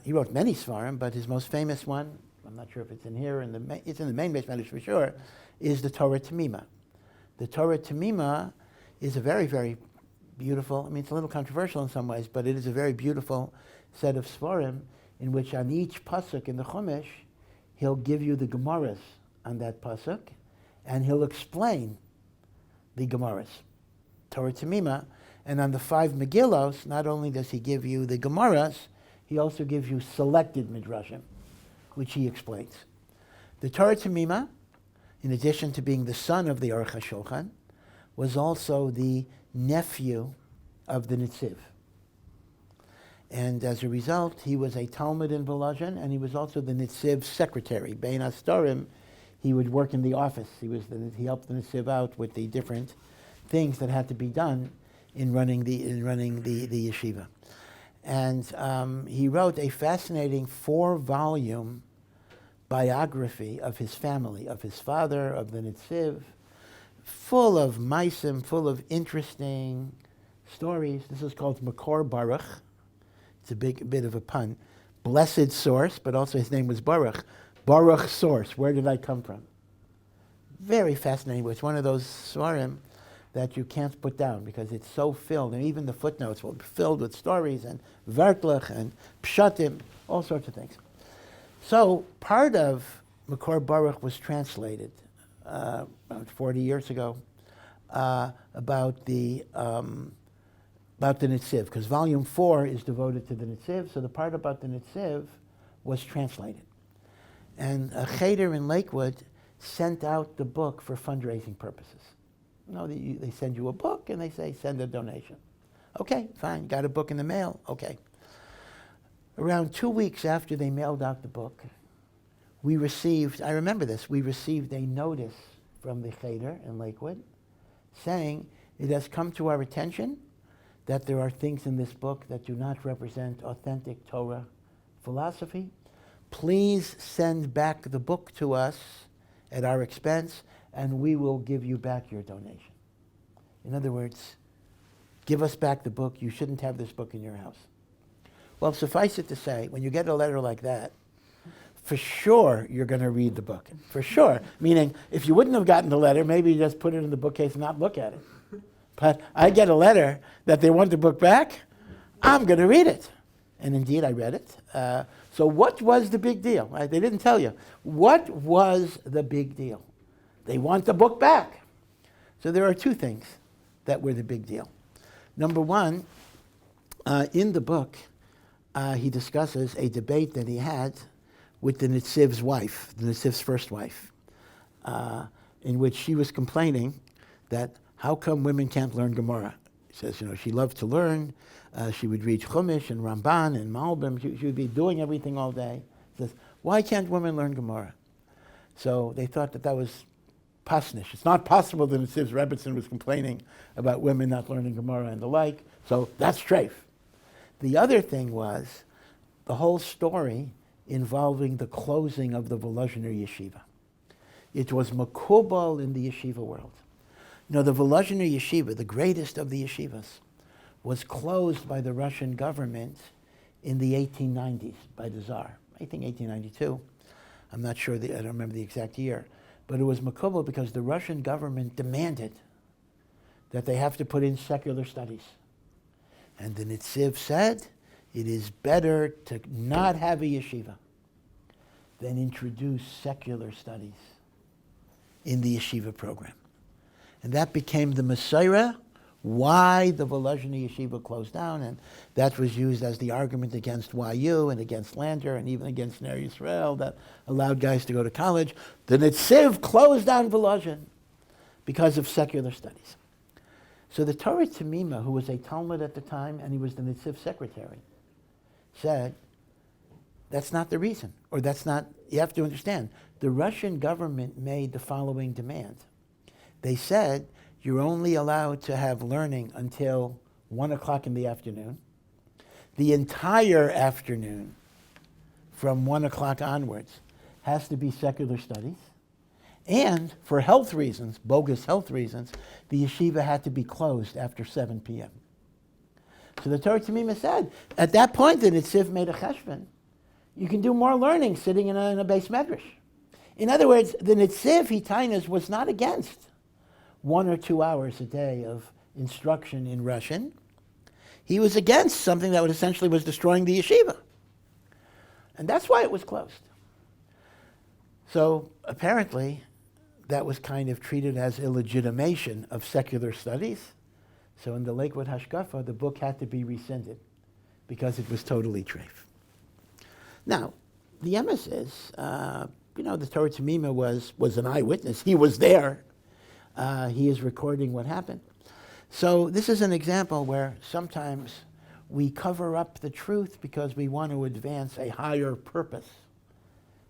He wrote many Sefirim, but his most famous one, I'm not sure if it's in here, it's in the main base matters for sure, is the Torah Tamima. The Torah Tamima is a very, very beautiful, I mean, it's a little controversial in some ways, but it is a very beautiful set of Svarim in which on each pasuk in the Chumash, he'll give you the Gemaras on that pasuk, and he'll explain the Gemaras, Torah Tamima. And on the 5 Megillos, not only does he give you the Gemaras, he also gives you selected Midrashim, which he explains. The Torah Tamima, in addition to being the son of the Aruch HaShulchan, was also the nephew of the Netziv. And as a result, he was a Talmud in Volozhin, and he was also the Netziv's secretary. Bein Astorim, he would work in the office. He helped the Netziv out with the different things that had to be done in running the yeshiva. And he wrote a fascinating 4-volume biography of his family, of his father, of the Netziv, full of maisim, full of interesting stories. This is called Makor Baruch. It's a bit of a pun. Blessed source, but also his name was Boruch. Boruch source, where did I come from? Very fascinating. It's one of those svarim that you can't put down because it's so filled, and even the footnotes will be filled with stories and vertlach and pshatim, all sorts of things. So part of Makor Baruch was translated about 40 years ago about the Netziv, because volume 4 is devoted to the Netziv, so the part about the Netziv was translated. And a cheder in Lakewood sent out the book for fundraising purposes. They send you a book and they say, send a donation. Okay, fine, got a book in the mail, okay. Around 2 weeks after they mailed out the book, we received a notice from the cheder in Lakewood saying, it has come to our attention that there are things in this book that do not represent authentic Torah philosophy. Please send back the book to us at our expense, and we will give you back your donation. In other words, give us back the book. You shouldn't have this book in your house. Well, suffice it to say, when you get a letter like that, for sure you're going to read the book. For sure. Meaning, if you wouldn't have gotten the letter, maybe you just put it in the bookcase and not look at it. But I get a letter that they want the book back, I'm going to read it. And indeed, I read it. So what was the big deal? Right? They didn't tell you. What was the big deal? They want the book back. So there are 2 things that were the big deal. Number one, in the book, he discusses a debate that he had with the Netziv's wife, the Netziv's first wife, in which she was complaining that how come women can't learn Gemara? He says, she loved to learn. She would read Chumash and Ramban and Malbim. She would be doing everything all day. He says, why can't women learn Gemara? So they thought that was pasnish. It's not possible that Netziv's Rebbetzin was complaining about women not learning Gemara and the like. So that's treif. The other thing was the whole story involving the closing of the Volozhin yeshiva. It was makubal in the yeshiva world. The Volozhin yeshiva, the greatest of the yeshivas, was closed by the Russian government in the 1890s by the Tsar. I think 1892. I'm not sure, I don't remember the exact year. But it was makubal because the Russian government demanded that they have to put in secular studies. And the Netziv said, it is better to not have a yeshiva than introduce secular studies in the yeshiva program. And that became the Messiah, why the Volozhin yeshiva closed down, and that was used as the argument against YU and against Lander and even against Ner Yisrael that allowed guys to go to college. The Netziv closed down Volozhin because of secular studies. So the Torah Tamima, who was a Talmud at the time, and he was the Netziv secretary, said, that's not the reason, or that's not, you have to understand, the Russian government made the following demand. They said, you're only allowed to have learning until 1 o'clock in the afternoon. The entire afternoon, from 1 o'clock onwards, has to be secular studies. And for health reasons, bogus health reasons, the yeshiva had to be closed after 7 p.m. So the Torah Tamima said, at that point, the Netziv made a cheshbon. You can do more learning sitting in a base medrash. In other words, the Netziv Hitainas was not against 1 or 2 hours a day of instruction in Russian. He was against something that essentially was destroying the yeshiva. And that's why it was closed. So apparently, that was kind of treated as illegitimation of secular studies. So in the Lakewood Hashkafa, the book had to be rescinded because it was totally treif. Now, the emes is, the Torah Tamima was an eyewitness. He was there. He is recording what happened. So this is an example where sometimes we cover up the truth because we want to advance a higher purpose.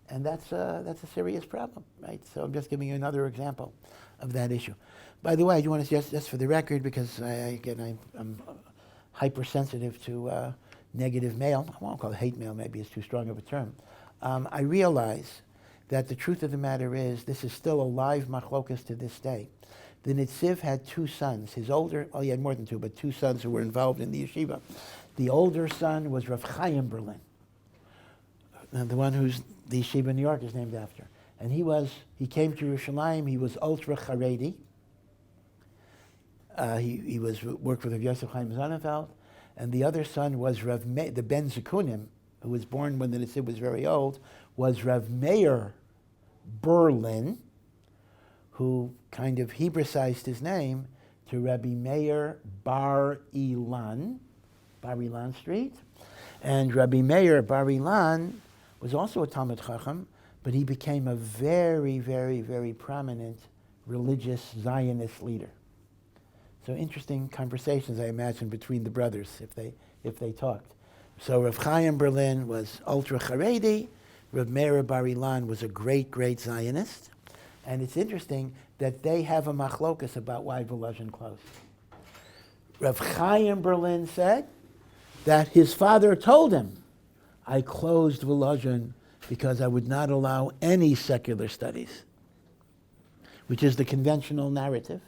And that's a serious problem, right? So I'm just giving you another example of that issue. By the way, I do want to say, just for the record, because I'm hypersensitive to negative mail. I won't call it hate mail, maybe it's too strong of a term. I realize that the truth of the matter is this is still a live machlokas to this day. The Nitziv had two sons. He had more than two, but two sons who were involved in the yeshiva. The older son was Rav Chaim Berlin, the one who's the yeshiva in New York is named after. And he came to Yerushalayim, he was ultra Haredi. He worked with Rav Yosef Chaim Sonnenfeld. And the other son was the Ben Zekunim, who was born when the Nitziv was very old, was Rav Meir Berlin, who kind of Hebraicized his name to Rabbi Meir Bar Ilan Street. And Rabbi Meir Bar Ilan was also a Talmid Chacham, but he became a very, very, very prominent religious Zionist leader. So interesting conversations, I imagine, between the brothers if they talked. So Rav Chaim Berlin was ultra Haredi. Rav Meir Bar Ilan was a great, great Zionist. And it's interesting that they have a machlokas about why Volozhin closed. Rav Chaim Berlin said that his father told him, I closed Volozhin because I would not allow any secular studies, which is the conventional narrative.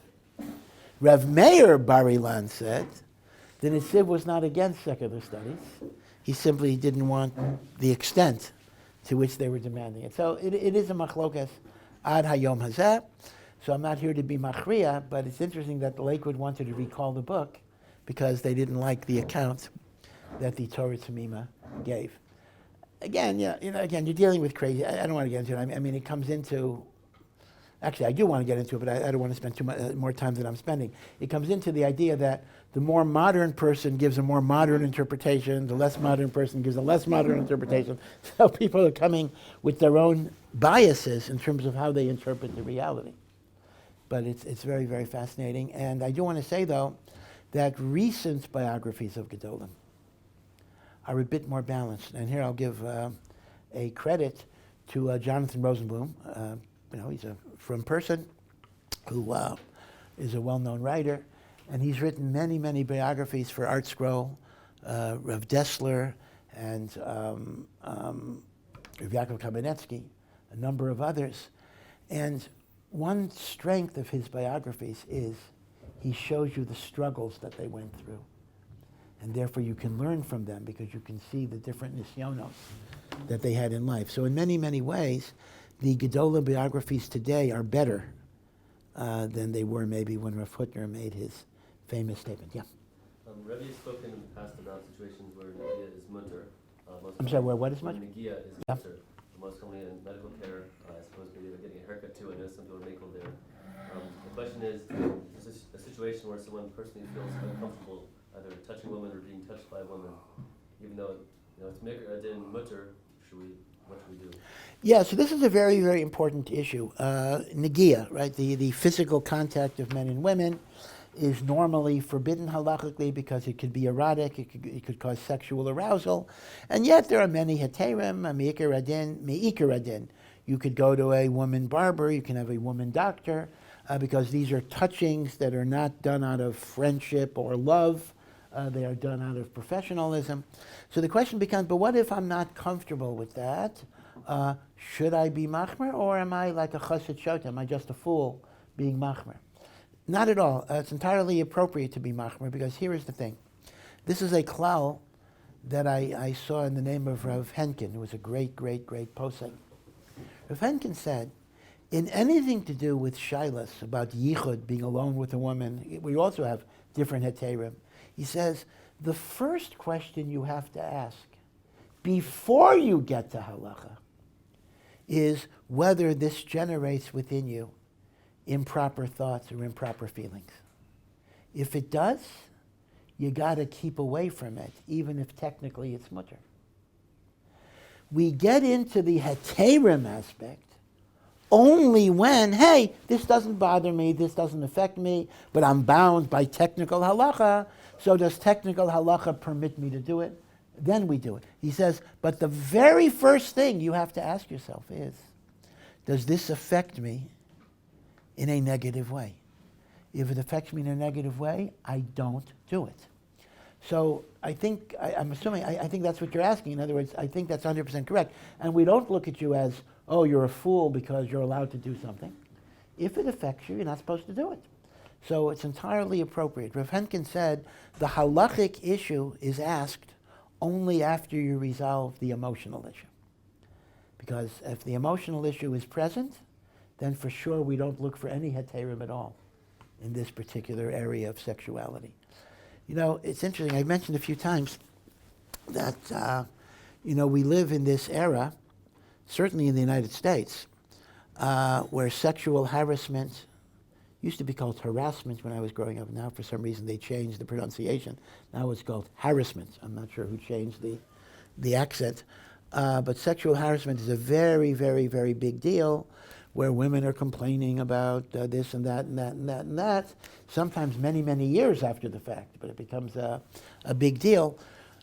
Rav Meir Bar Ilan said the Nitziv was not against secular studies. He simply didn't want the extent to which they were demanding it. So it is a machlokas ad hayom hazeh. So I'm not here to be machriya, but it's interesting that the Lakewood wanted to recall the book because they didn't like the account that the Torah Tamima gave. Again, you're dealing with crazy. I don't want to get into it. I mean, it comes into. Actually, I do want to get into it, but I don't want to spend too much more time than I'm spending. It comes into the idea that the more modern person gives a more modern interpretation, the less modern person gives a less modern interpretation. So people are coming with their own biases in terms of how they interpret the reality. But it's very, very fascinating. And I do want to say, though, that recent biographies of Gedolim are a bit more balanced. And here I'll give a credit to Jonathan Rosenblum. He's a from person who is a well-known writer, and he's written many, many biographies for Art Scroll, Rav Dessler, and Rav Yaakov Kamenetsky, a number of others. And one strength of his biographies is he shows you the struggles that they went through. And therefore you can learn from them because you can see the different nisyonos that they had in life. So in many, many ways, the Gedolim biographies today are better than they were maybe when Rav Hutner made his famous statement. Yeah. Rebbe has spoken in the past about situations where Negia is mutar. I'm sorry, what is mutar? Negia is mutar. Most commonly in medical care, I suppose maybe they're getting a haircut too. I know some people are makel there. The question is a situation where someone personally feels uncomfortable either touching a woman or being touched by a woman, even though it's maker din mutar. What should we do? Yeah, so this is a very, very important issue. Negia, right? The physical contact of men and women is normally forbidden halachically because it could be erotic, it could cause sexual arousal, and yet there are many heterim, me'ikar adin. You could go to a woman barber, you can have a woman doctor, because these are touchings that are not done out of friendship or love. They are done out of professionalism. So the question becomes, but what if I'm not comfortable with that? Should I be machmer, or am I like a chassid shota? Am I just a fool being machmer? Not at all. It's entirely appropriate to be machmer, because here is the thing. This is a klal that I saw in the name of Rav Henkin, who was a great, great, great posek. Rav Henkin said, In anything to do with shilas, about yichud, being alone with a woman, we also have different heterim. He says, the first question you have to ask before you get to halacha is whether this generates within you improper thoughts or improper feelings. If it does, you got to keep away from it, even if technically it's mutar. We get into the heterim aspect only when, hey, this doesn't bother me, this doesn't affect me, but I'm bound by technical halacha, so does technical halacha permit me to do it? Then we do it. He says, but the very first thing you have to ask yourself is, does this affect me in a negative way? If it affects me in a negative way, I don't do it. So I think, I'm assuming, I think that's what you're asking. In other words, I think that's 100% correct. And we don't look at you as, oh, you're a fool because you're allowed to do something. If it affects you, you're not supposed to do it. So it's entirely appropriate. Rav Henkin said the halachic issue is asked only after you resolve the emotional issue. Because if the emotional issue is present, then for sure we don't look for any heterim at all in this particular area of sexuality. You know, it's interesting, I've mentioned a few times that, we live in this era, certainly in the United States, where sexual harassment used to be called harassment when I was growing up. Now, for some reason, they changed the pronunciation. Now it's called harassment. I'm not sure who changed the accent. But sexual harassment is a very, very, very big deal, where women are complaining about this and that and that and that and that, sometimes many, many years after the fact, but it becomes a big deal.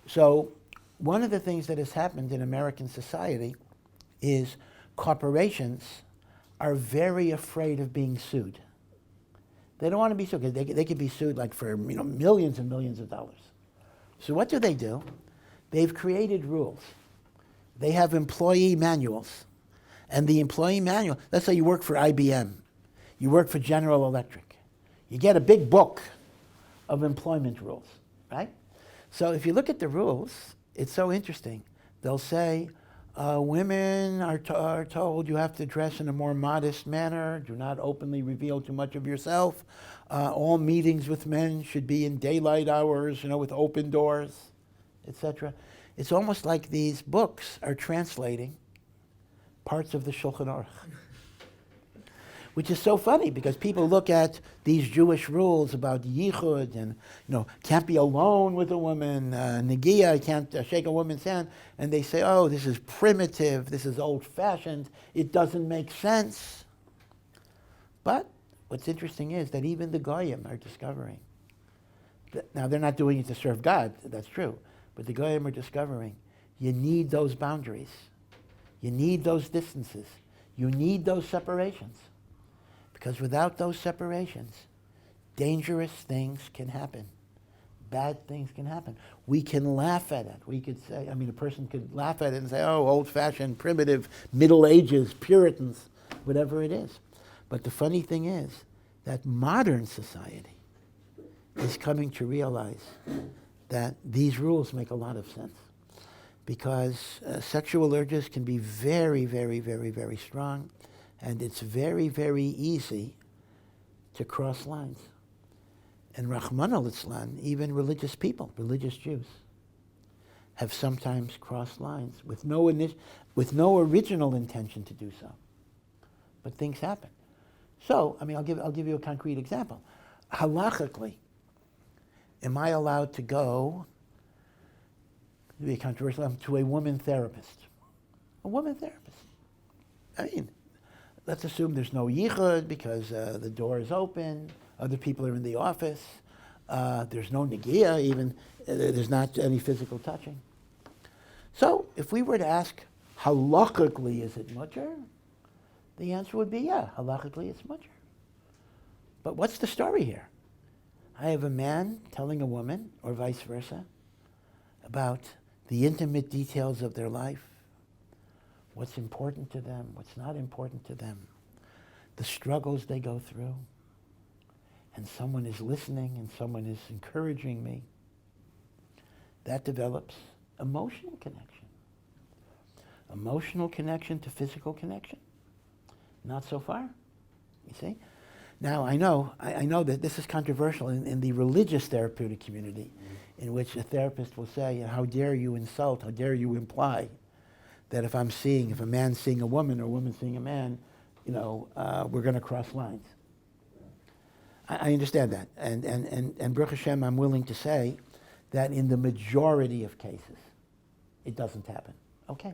So one of the things that has happened in American society is corporations are very afraid of being sued. They don't want to be sued because they could be sued like for millions and millions of dollars. So what do? They've created rules. They have employee manuals. And the employee manual, let's say you work for IBM, you work for General Electric. You get a big book of employment rules, right? So if you look at the rules, it's so interesting. They'll say, women are told you have to dress in a more modest manner, do not openly reveal too much of yourself. All meetings with men should be in daylight hours, with open doors, etc. It's almost like these books are translating parts of the Shulchan Aruch, which is so funny because people look at these Jewish rules about yichud and can't be alone with a woman, negiah, can't shake a woman's hand, and they say, oh, this is primitive, this is old-fashioned, it doesn't make sense. But what's interesting is that even the goyim are discovering that, now they're not doing it to serve God, that's true, but the goyim are discovering you need those boundaries. You need those distances. You need those separations. Because without those separations, dangerous things can happen. Bad things can happen. We can laugh at it. We could say, a person could laugh at it and say, oh, old-fashioned, primitive, Middle Ages, Puritans, whatever it is. But the funny thing is that modern society is coming to realize that these rules make a lot of sense. Because sexual urges can be very, very, very, very strong, and it's very, very easy to cross lines. And Rahman al-Islam, even religious people, religious Jews, have sometimes crossed lines with no original intention to do so. But things happen. So, I'll give you a concrete example. Halachically, am I allowed to go, to be controversial, to a woman therapist? A woman therapist. Let's assume there's no yichud because the door is open, other people are in the office, there's no negiah, even there's not any physical touching. So if we were to ask, halachically is it mutar? The answer would be, yeah, halachically it's mutar. But what's the story here? I have a man telling a woman, or vice versa, about the intimate details of their life, what's important to them, what's not important to them, the struggles they go through, and someone is listening and someone is encouraging me. That develops emotional connection. Emotional connection to physical connection. Not so far, you see? Now, I know that this is controversial in the religious therapeutic community, in which a therapist will say, how dare you insult, how dare you imply that if a man's seeing a woman or a woman seeing a man, we're going to cross lines. I understand that. And Baruch Hashem, I'm willing to say that in the majority of cases, it doesn't happen. Okay.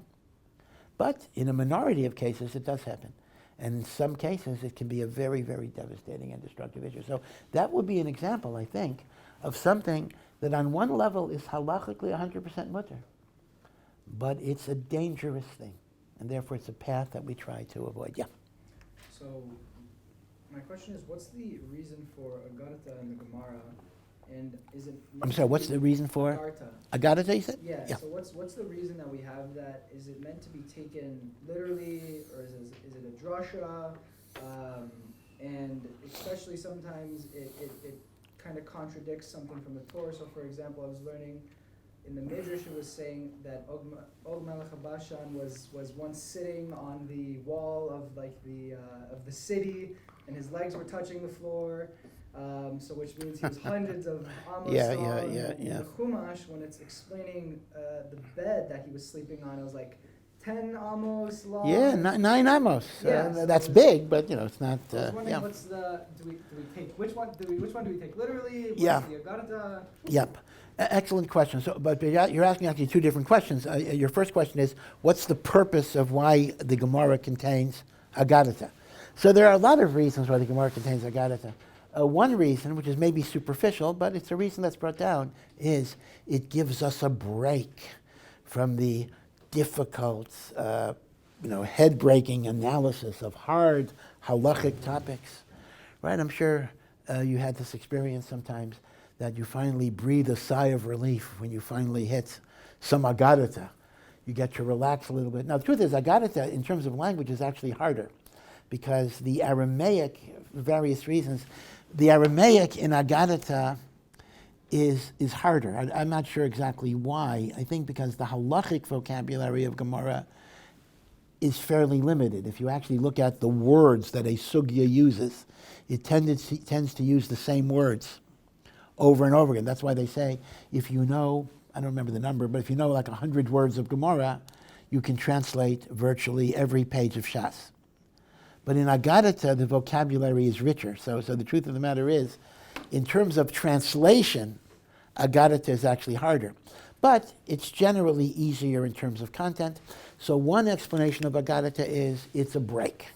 But in a minority of cases, it does happen. And in some cases, it can be a very, very devastating and destructive issue. So that would be an example, I think, of something that on one level is halachically 100% mutar. But it's a dangerous thing. And therefore, it's a path that we try to avoid. Yeah. So, my question is, what's the reason for agarta in the Gemara? And is it... I'm sorry, what's the reason for? Agarta, you said? Yeah, so what's the reason that we have that? Is it meant to be taken literally, or is it a drasha? And especially sometimes it kind of contradicts something from the Torah. So for example, I was learning in the Midrash, it was saying that Og Melech HaBashan was once sitting on the wall of the city, and his legs were touching the floor. So which means he was hundreds of amos long. In the Chumash, when it's explaining the bed that he was sleeping on, it was like 10 amos long. Yeah, 9 amos. Yeah, that's big, but it's not. I was wondering, what's the do we take which one do we take literally? What's the agarta? Yep. Excellent question. So, but you're asking actually two different questions. Your first question is, what's the purpose of why the Gemara contains agarta? So there are a lot of reasons why the Gemara contains agarta. One reason, which is maybe superficial, but it's a reason that's brought down, is it gives us a break from the difficult, head-breaking analysis of hard halachic topics. Right? I'm sure you had this experience sometimes that you finally breathe a sigh of relief when you finally hit some agarta. You get to relax a little bit. Now, the truth is, agarta, in terms of language, is actually harder because the Aramaic, for various reasons, the Aramaic in agarta is harder. I'm not sure exactly why. I think because the halachic vocabulary of Gemara is fairly limited. If you actually look at the words that a sugya uses, it tends to use the same words over and over again. That's why they say, if you know, I don't remember the number, but if you know like 100 words of Gemara, you can translate virtually every page of Shas. But in agarta, the vocabulary is richer. So the truth of the matter is, in terms of translation, agarta is actually harder. But it's generally easier in terms of content. So one explanation of agarta is it's a break.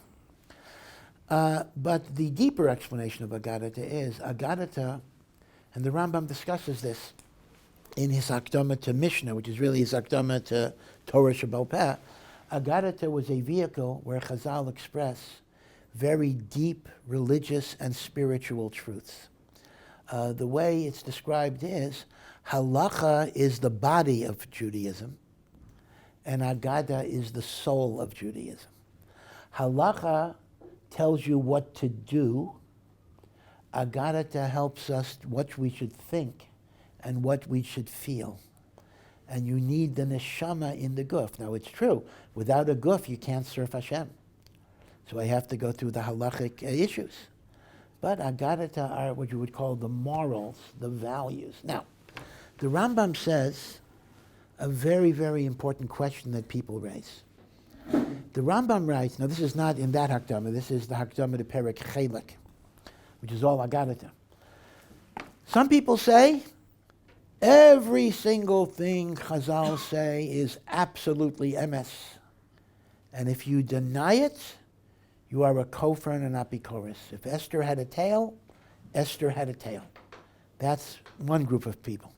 But the deeper explanation of agarta is agarta, and the Rambam discusses this in his Hakdama to Mishnah, which is really his Hakdama to Torah Shebaal Peh. Agarta was a vehicle where Chazal express very deep religious and spiritual truths. The way it's described is, halacha is the body of Judaism, and agarta is the soul of Judaism. Halacha tells you what to do. Agarta helps us what we should think and what we should feel. And you need the neshama in the guf. Now it's true, without a guf you can't serve Hashem. So I have to go through the halachic issues. But agarta are what you would call the morals, the values. Now, the Rambam says a very, very important question that people raise. The Rambam writes, now this is not in that Hakdama, this is the Hakdama to Perek Chelek, which is all agarta. Some people say, every single thing Chazal say is absolutely emes. And if you deny it, you are a kofar and an apikoros. If Esther had a tail, Esther had a tail. That's one group of people.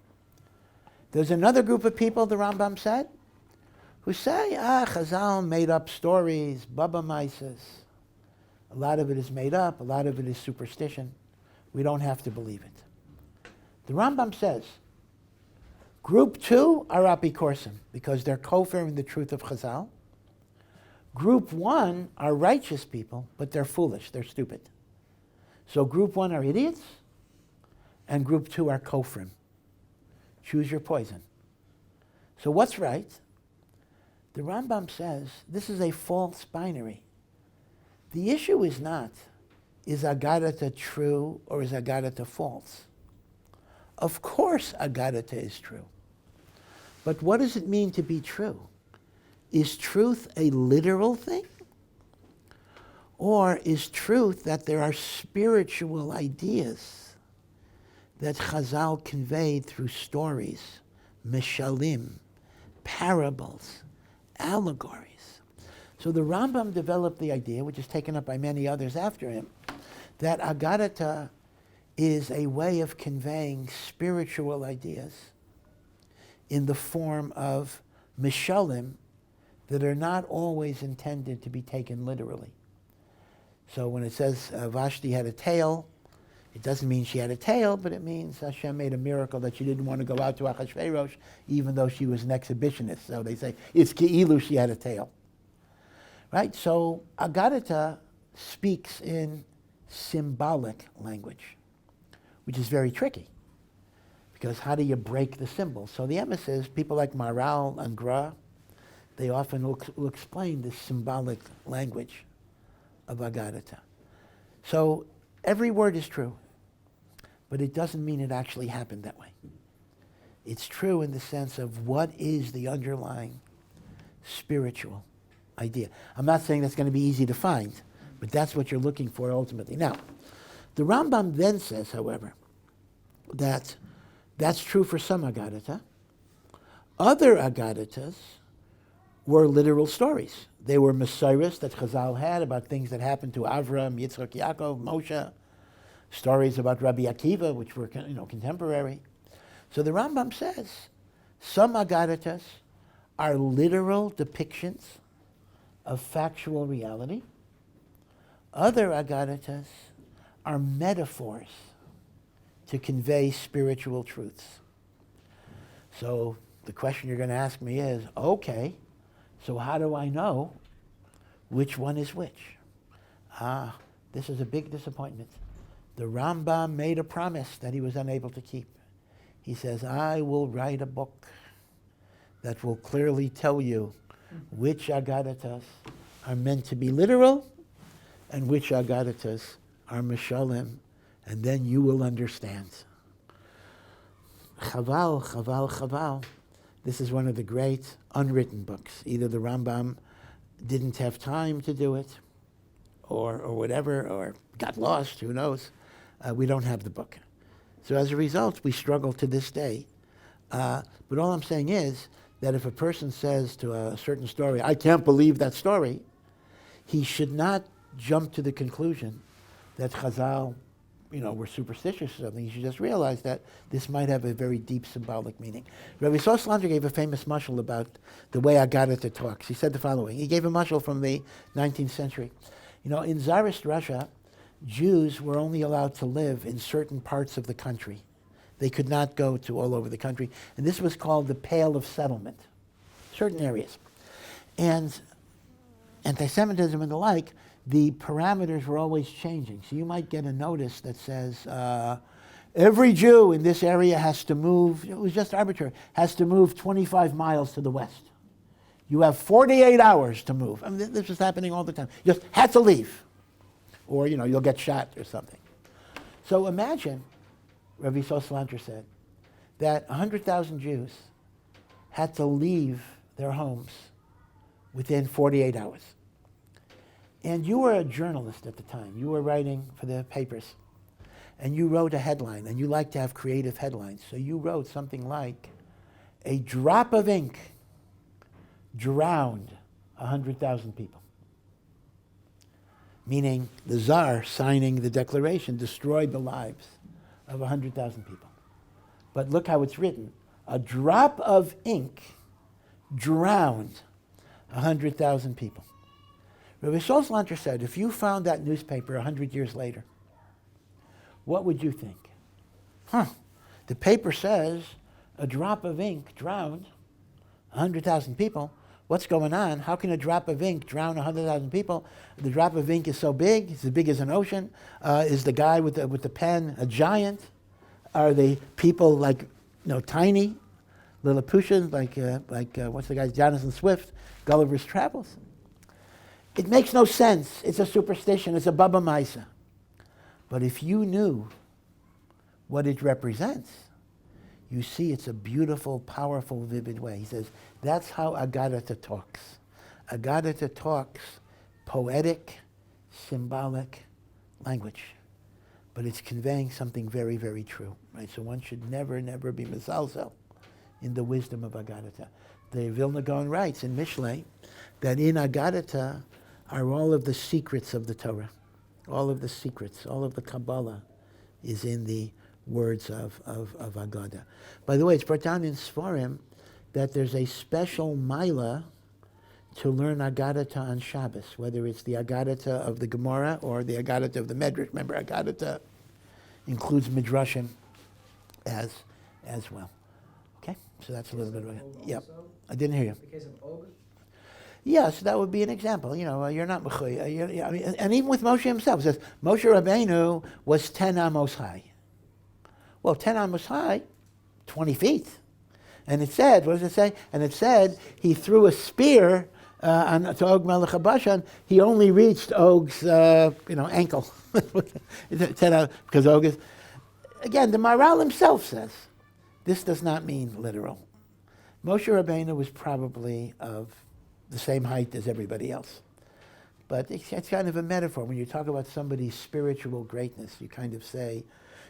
There's another group of people, the Rambam said, who say, Chazal made up stories, baba maises. A lot of it is made up, a lot of it is superstition. We don't have to believe it. The Rambam says, Group 2 are apikorsim, because they're kofar in the truth of Chazal. Group 1 are righteous people, but they're foolish, they're stupid. So Group 1 are idiots, and Group 2 are kofrim. Choose your poison. So what's right? The Rambam says this is a false binary. The issue is not, is Agadata true or is Agadata false? Of course Agadata is true. But what does it mean to be true? Is truth a literal thing? Or is truth that there are spiritual ideas that Chazal conveyed through stories, mishalim, parables, allegories? So the Rambam developed the idea, which is taken up by many others after him, that Agadata is a way of conveying spiritual ideas in the form of mishalim that are not always intended to be taken literally. So when it says Vashti had a tail, it doesn't mean she had a tail, but it means Hashem made a miracle that she didn't want to go out to Achashverosh, even though she was an exhibitionist. So they say, it's Ke'ilu she had a tail. Right? So Agadata speaks in symbolic language, which is very tricky. Because how do you break the symbol? So the emissaries, people like Maral and Gra, they often will explain the symbolic language of Agadata. So every word is true, but it doesn't mean it actually happened that way. It's true in the sense of what is the underlying spiritual idea. I'm not saying that's going to be easy to find, but that's what you're looking for ultimately. Now, the Rambam then says, however, that that's true for some Agadata. Other Agadatas were literal stories. They were Messiahs that Chazal had about things that happened to Avram, Yitzchak, Yaakov, Moshe, stories about Rabbi Akiva, which were contemporary. So the Rambam says some Agadatas are literal depictions of factual reality. Other Agadatas are metaphors to convey spiritual truths. So the question you're going to ask me is, okay, so how do I know which one is which? This is a big disappointment. The Rambam made a promise that he was unable to keep. He says, I will write a book that will clearly tell you which Agadatas are meant to be literal and which Agadatas are mishalim, and then you will understand. Chaval, chaval, chaval. This is one of the great unwritten books. Either the Rambam didn't have time to do it, or whatever, or got lost, who knows. We don't have the book. So as a result, we struggle to this day. But all I'm saying is that if a person says to a certain story, I can't believe that story, he should not jump to the conclusion that Chazal, were superstitious or something. You should just realize that this might have a very deep symbolic meaning. Rabbi Soslander gave a famous mashal about the way Agadata talks. He said the following. He gave a mashal from the 19th century. In Tsarist Russia, Jews were only allowed to live in certain parts of the country. They could not go to all over the country. And this was called the Pale of Settlement, certain areas. And anti-Semitism and the like, the parameters were always changing. So you might get a notice that says, every Jew in this area has to move, it was just arbitrary, has to move 25 miles to the west. You have 48 hours to move. I mean, this was happening all the time. You just had to leave. Or, you'll get shot or something. So imagine, Rabbi Soslander said, that 100,000 Jews had to leave their homes within 48 hours. And you were a journalist at the time. You were writing for the papers. And you wrote a headline, and you like to have creative headlines. So you wrote something like, a drop of ink drowned 100,000 people. Meaning the Tsar signing the declaration destroyed the lives of 100,000 people. But look how it's written. A drop of ink drowned 100,000 people. Rabbi Soslander said, if you found that newspaper 100 years later, what would you think? The paper says a drop of ink drowned 100,000 people. What's going on? How can a drop of ink drown 100,000 people? The drop of ink is so big, it's as big as an ocean. Is the guy with the pen a giant? Are the people tiny, Lilliputians, like what's the guy, Jonathan Swift, Gulliver's Travels? It makes no sense. It's a superstition. It's a Baba Maisa. But if you knew what it represents, you see it's a beautiful, powerful, vivid way. He says, that's how Agadata talks. Agadata talks poetic, symbolic language. But it's conveying something very, very true. Right? So one should never, never be mezalzel in the wisdom of Agadata. The Vilna Gaon writes in Mishlei that in Agadata are all of the secrets of the Torah. All of the secrets, all of the Kabbalah is in the words of Agada. By the way, it's brought down in Sfarim that there's a special Maila to learn Agadata on Shabbos, whether it's the Agadata of the Gemara or the Agadata of the Medrash. Remember, Agadata includes Midrashim as well. Okay, so that's a little bit of it. Yep, I didn't hear you. The case of Og? Yes, that would be an example. You're not mechuy. I mean, and even with Moshe himself, it says Moshe Rabbeinu was 10 amos high. Well, 10 amos high, 20 feet. And it said, what does it say? And it said he threw a spear to Og Melech HaBashan. He only reached Og's ankle. 10 because Og is, again, the Maharal himself says this does not mean literal. Moshe Rabbeinu was probably of the same height as everybody else. But it's kind of a metaphor. When you talk about somebody's spiritual greatness, you kind of say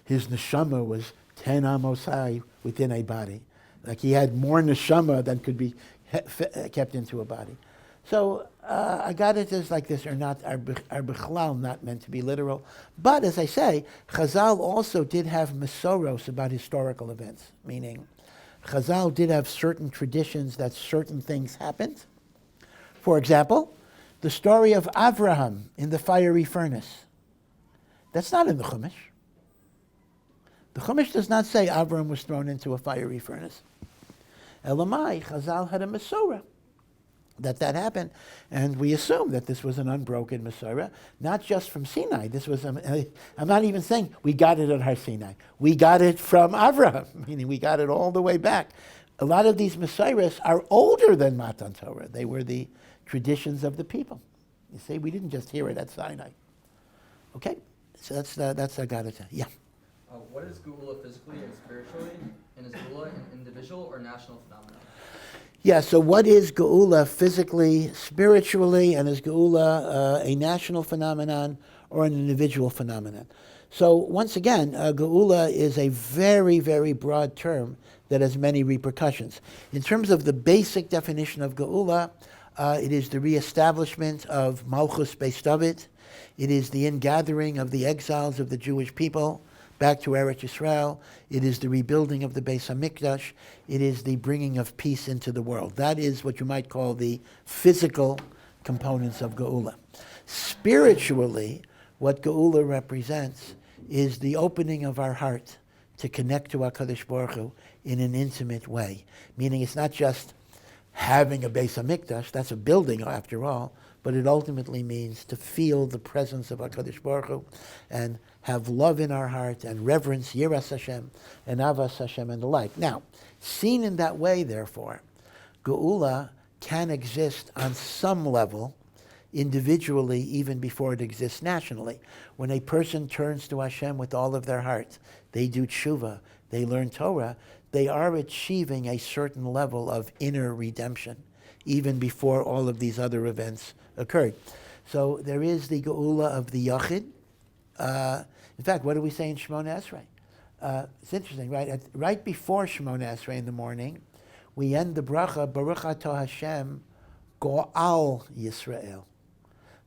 his neshama was 10 amos high within a body. Like he had more neshama than could be kept into a body. So Agaditas like this are bichlal not meant to be literal. But as I say, Chazal also did have mesoros about historical events, meaning Chazal did have certain traditions that certain things happened. For example, the story of Avraham in the fiery furnace. That's not in the Chumash. The Chumash does not say Avraham was thrown into a fiery furnace. Elamai, Chazal had a Masorah that happened, and we assume that this was an unbroken Masorah, not just from Sinai. This was, I'm not even saying we got it at Har Sinai. We got it from Avraham, meaning we got it all the way back. A lot of these Masorahs are older than Matan Torah. They were the traditions of the people. You see, we didn't just hear it at Sinai. Okay, so that's Agadata. Yeah. What is Geula physically and spiritually, and is Geula an individual or national phenomenon? Yeah, so what is Geula physically, spiritually, and is Geula a national phenomenon or an individual phenomenon? So once again, Geula is a very, very broad term that has many repercussions. In terms of the basic definition of Geula, it is the reestablishment of Malchus Beis David. It is the ingathering of the exiles of the Jewish people back to Eretz Yisrael. It is the rebuilding of the Beis HaMikdash. It is the bringing of peace into the world. That is what you might call the physical components of Geula. Spiritually, what Geula represents is the opening of our heart to connect to HaKadosh Baruch Hu in an intimate way. Meaning it's not just having a Beis HaMikdash, that's a building after all, but it ultimately means to feel the presence of HaKadosh Baruch Hu and have love in our heart and reverence, Yiras Hashem and Avas Hashem and the like. Now, seen in that way, therefore, Geula can exist on some level individually even before it exists nationally. When a person turns to Hashem with all of their heart, they do tshuva, they learn Torah, they are achieving a certain level of inner redemption, even before all of these other events occurred. So there is the Geula of the Yachid. In fact, what do we say in Shemona Esrei? It's interesting, right? Right before Shemona Esrei in the morning, we end the bracha, Baruch Atah Hashem, Go'al Yisrael.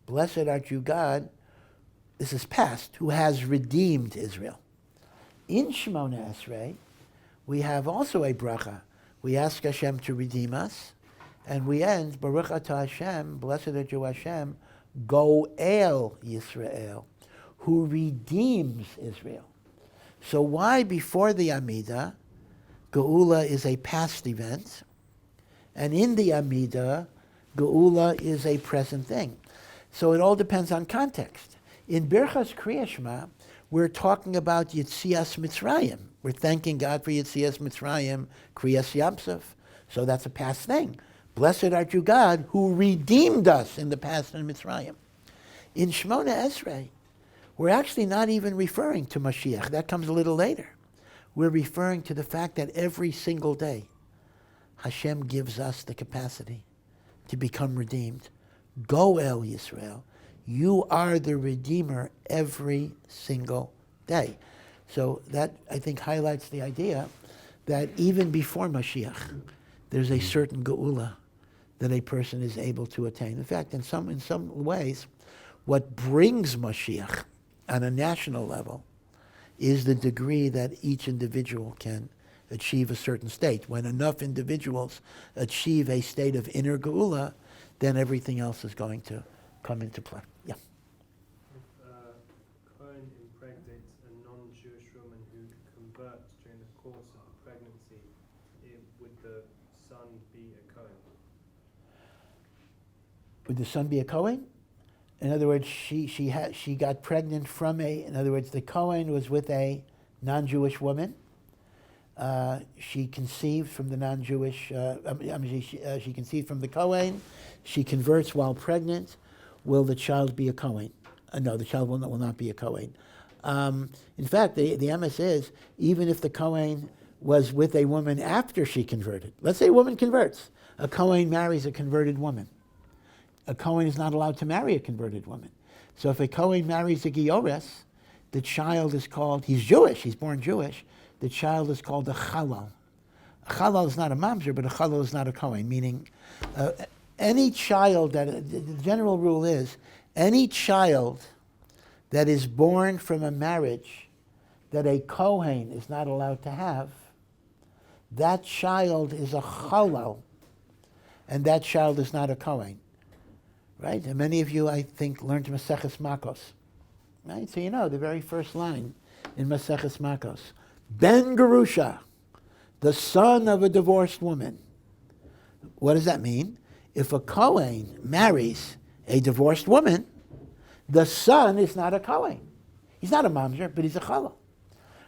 Blessed art you, God, this is past, who has redeemed Israel. In Shemona Esrei, we have also a bracha. We ask Hashem to redeem us, and we end, Baruch Atah Hashem, blessed art you Hashem, Go'el Yisrael, who redeems Israel. So why before the Amidah, Geula is a past event, and in the Amidah, Geula is a present thing. So it all depends on context. In Birchas Kriya Shema, we're talking about Yetzias Mitzrayim. We're thanking God for Yetzias Mitzrayim, Kriyas Yamsuf. So that's a past thing. Blessed art you, God, who redeemed us in the past in Mitzrayim. In Shemona Esrei, we're actually not even referring to Mashiach. That comes a little later. We're referring to the fact that every single day, Hashem gives us the capacity to become redeemed. Goel Yisrael. You are the Redeemer every single day. So that, I think, highlights the idea that even before Mashiach, there's a certain geula that a person is able to attain. In fact, in some ways, what brings Mashiach on a national level is the degree that each individual can achieve a certain state. When enough individuals achieve a state of inner geula, then everything else is going to come into play. Yeah. If Cohen impregnates a non-Jewish woman who converts during the course of the pregnancy, would the son be a Cohen? Would the son be a Cohen? In other words, she got pregnant from in other words, the Cohen was with a non-Jewish woman. She conceived from the non-Jewish, she conceived from the Cohen. She converts while pregnant. Will the child be a Cohen? No, the child will not be a Cohen. In fact, the emes is, even if the Cohen was with a woman after she converted, let's say a woman converts, a Cohen marries a converted woman. A Cohen is not allowed to marry a converted woman. So if a Cohen marries a Giores, the child is called, he's Jewish, he's born Jewish, the child is called a Chalal. A Chalal is not a mamzer, but a Chalal is not a Cohen, meaning any child the general rule is, any child that is born from a marriage that a Kohen is not allowed to have, that child is a Chalal, and that child is not a Kohen. Right? And many of you, I think, learned Maseches Makos. Right? So you know the very first line in Maseches Makos. Ben Gerusha, the son of a divorced woman. What does that mean? If a Kohen marries a divorced woman, the son is not a Kohen. He's not a mamzer, but he's a challah.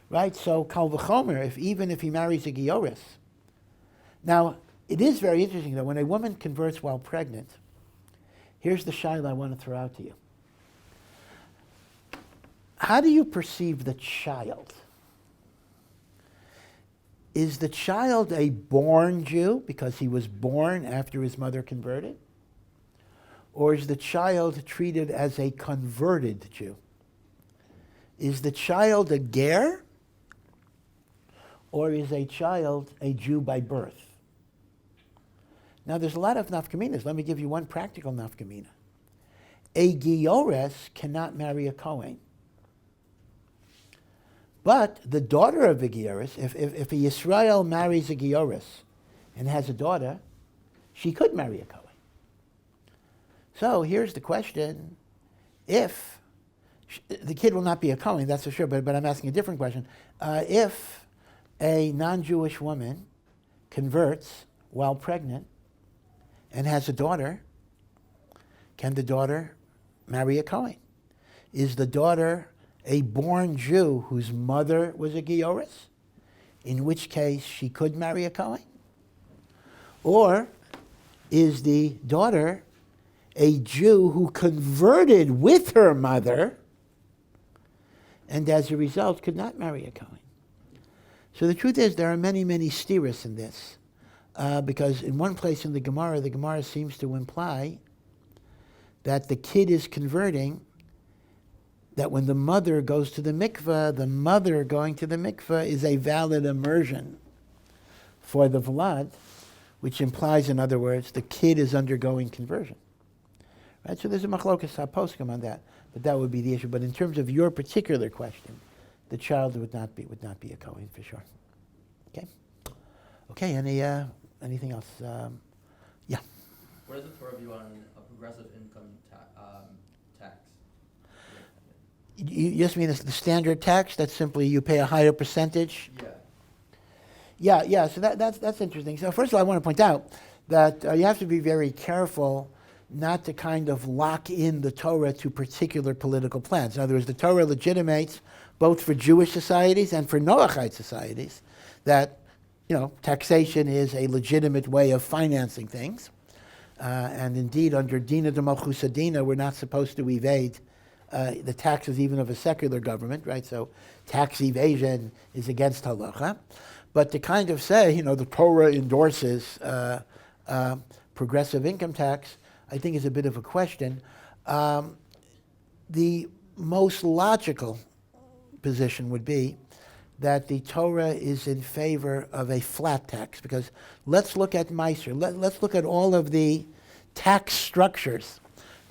Right? So kal v'chomer, even if he marries a Giores. Now, it is very interesting, though, when a woman converts while pregnant, here's the shaila I want to throw out to you. How do you perceive the child? Is the child a born Jew because he was born after his mother converted? Or is the child treated as a converted Jew? Is the child a ger? Or is a child a Jew by birth? Now, there's a lot of nafkaminas. Let me give you one practical nafkamina. A Giores cannot marry a Kohen. But the daughter of a Giores, if a Yisrael marries a Giores and has a daughter, she could marry a Kohen. So here's the question. If the kid will not be a Kohen, that's for sure, but I'm asking a different question. If a non-Jewish woman converts while pregnant and has a daughter, can the daughter marry a Kohen? Is the daughter a born Jew whose mother was a Giores, in which case she could marry a Kohen? Or is the daughter a Jew who converted with her mother and as a result could not marry a Kohen? So the truth is there are many, many steers in this. Because in one place in the Gemara seems to imply that the kid is converting, that when the mother goes to the mikveh, the mother going to the mikveh is a valid immersion for the vlad, which implies, in other words, the kid is undergoing conversion. Right? So there's a machlokas haposkim on that, but that would be the issue. But in terms of your particular question, the child would not be a Kohen for sure. Okay. Okay. Anything else? Yeah. What is the Torah view on a progressive income tax? You just mean the standard tax? That's simply you pay a higher percentage? Yeah. Yeah. So that's interesting. So first of all, I want to point out that you have to be very careful not to kind of lock in the Torah to particular political plans. In other words, the Torah legitimates both for Jewish societies and for Noachite societies that taxation is a legitimate way of financing things. And indeed, under Dina de Malchus Adina, we're not supposed to evade the taxes even of a secular government, right? So tax evasion is against halacha. But to kind of say, the Torah endorses progressive income tax, I think is a bit of a question. The most logical position would be that the Torah is in favor of a flat tax, because let's look at Meiser. Let's look at all of the tax structures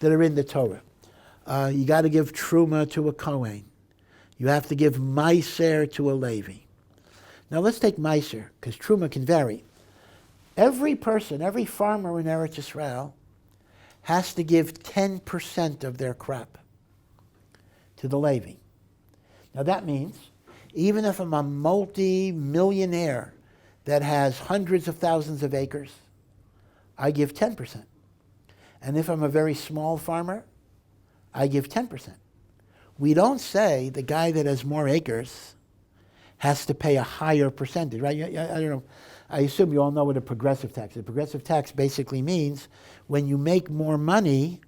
that are in the Torah. You got to give Truma to a Kohen. You have to give Meiser to a Levi. Now let's take Meiser, because Truma can vary. Every person, every farmer in Eretz Yisrael has to give 10% of their crop to the Levi. Now that means even if I'm a multi-millionaire that has hundreds of thousands of acres, I give 10%. And if I'm a very small farmer, I give 10%. We don't say the guy that has more acres has to pay a higher percentage, right? I don't know. I assume you all know what a progressive tax is. A progressive tax basically means when you make more money,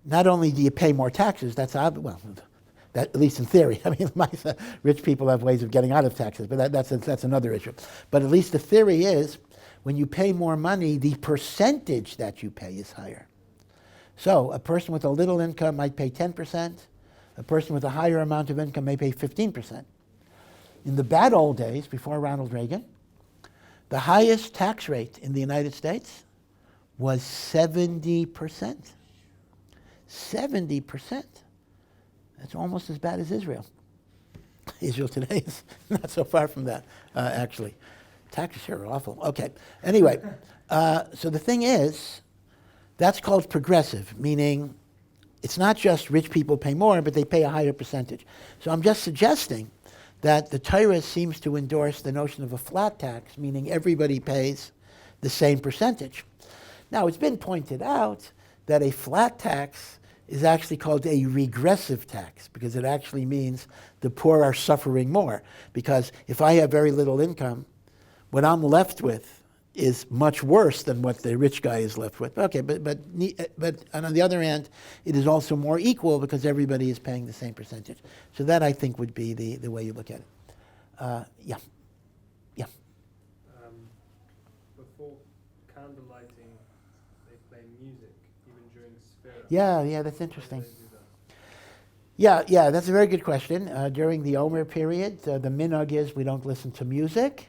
not only do you pay more taxes, that's obvious. Well, that, at least in theory. I mean, rich people have ways of getting out of taxes, but that's another issue. But at least the theory is, when you pay more money, the percentage that you pay is higher. So a person with a little income might pay 10%. A person with a higher amount of income may pay 15%. In the bad old days, before Ronald Reagan, the highest tax rate in the United States was 70%. 70%. That's almost as bad as Israel. Israel today is not so far from that, actually. Taxes here are awful. Okay. Anyway, so the thing is, that's called progressive, meaning it's not just rich people pay more, but they pay a higher percentage. So I'm just suggesting that the Torah seems to endorse the notion of a flat tax, meaning everybody pays the same percentage. Now, it's been pointed out that a flat tax is actually called a regressive tax, because it actually means the poor are suffering more. Because if I have very little income, what I'm left with is much worse than what the rich guy is left with. Okay, but on the other hand, it is also more equal because everybody is paying the same percentage. So that, I think, would be the way you look at it. Yeah. Before candlelighting, they play music, even during Sefiras. Yeah, that's interesting. Yeah, that's a very good question. During the Omer period, the minhag is we don't listen to music.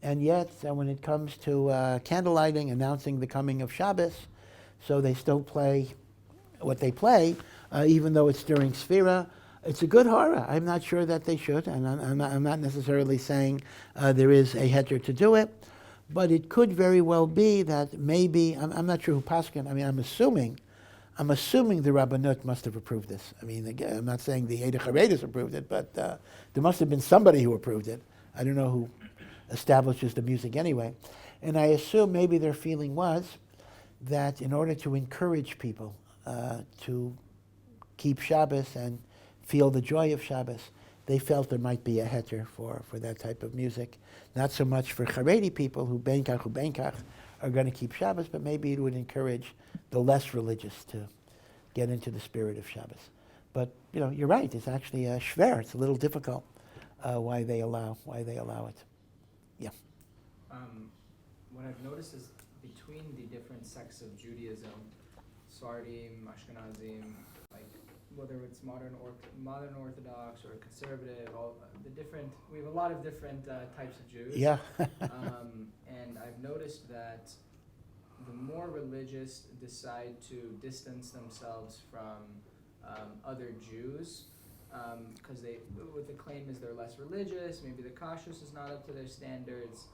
And yet, when it comes to candlelighting, announcing the coming of Shabbos, so they still play what they play, even though it's during Sefira. It's a good hara. I'm not sure that they should, and I'm not necessarily saying there is a heter to do it, but it could very well be that maybe, I'm not sure who paskin, I mean, I'm assuming the Rabbanut must have approved this. I mean, again, I'm not saying the Eidach HaRedis approved it, but there must have been somebody who approved it. I don't know who establishes the music anyway. And I assume maybe their feeling was that in order to encourage people to keep Shabbos and feel the joy of Shabbos, they felt there might be a heter for that type of music. Not so much for Haredi people who benkach are going to keep Shabbos, but maybe it would encourage the less religious to get into the spirit of Shabbos. But you're right. It's actually schwer. It's a little difficult why they allow it. Yeah. What I've noticed is between the different sects of Judaism, Sephardim, Ashkenazim, like whether it's modern Orthodox or conservative, we have a lot of different types of Jews. Yeah. And I've noticed that the more religious decide to distance themselves from other Jews, because what the claim is they're less religious, maybe the kashrut is not up to their standards.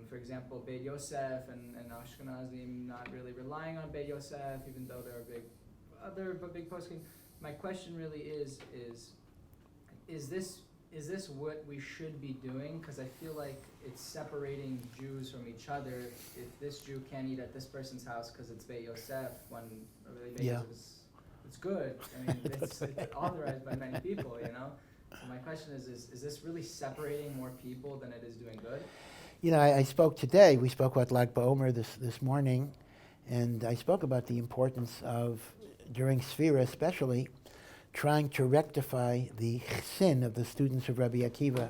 For example, Beis Yosef and Ashkenazim not really relying on Beis Yosef, even though they're big posting. My question really is this what we should be doing? Because I feel like it's separating Jews from each other. If this Jew can't eat at this person's house because it's Beis Yosef, when really Beis Yosef it's good. I mean, it's authorized by many people, So my question is this really separating more people than it is doing good? You know, I spoke today, we spoke about Lag BaOmer this morning, and I spoke about the importance of, during Sefira especially, trying to rectify the sin of the students of Rabbi Akiva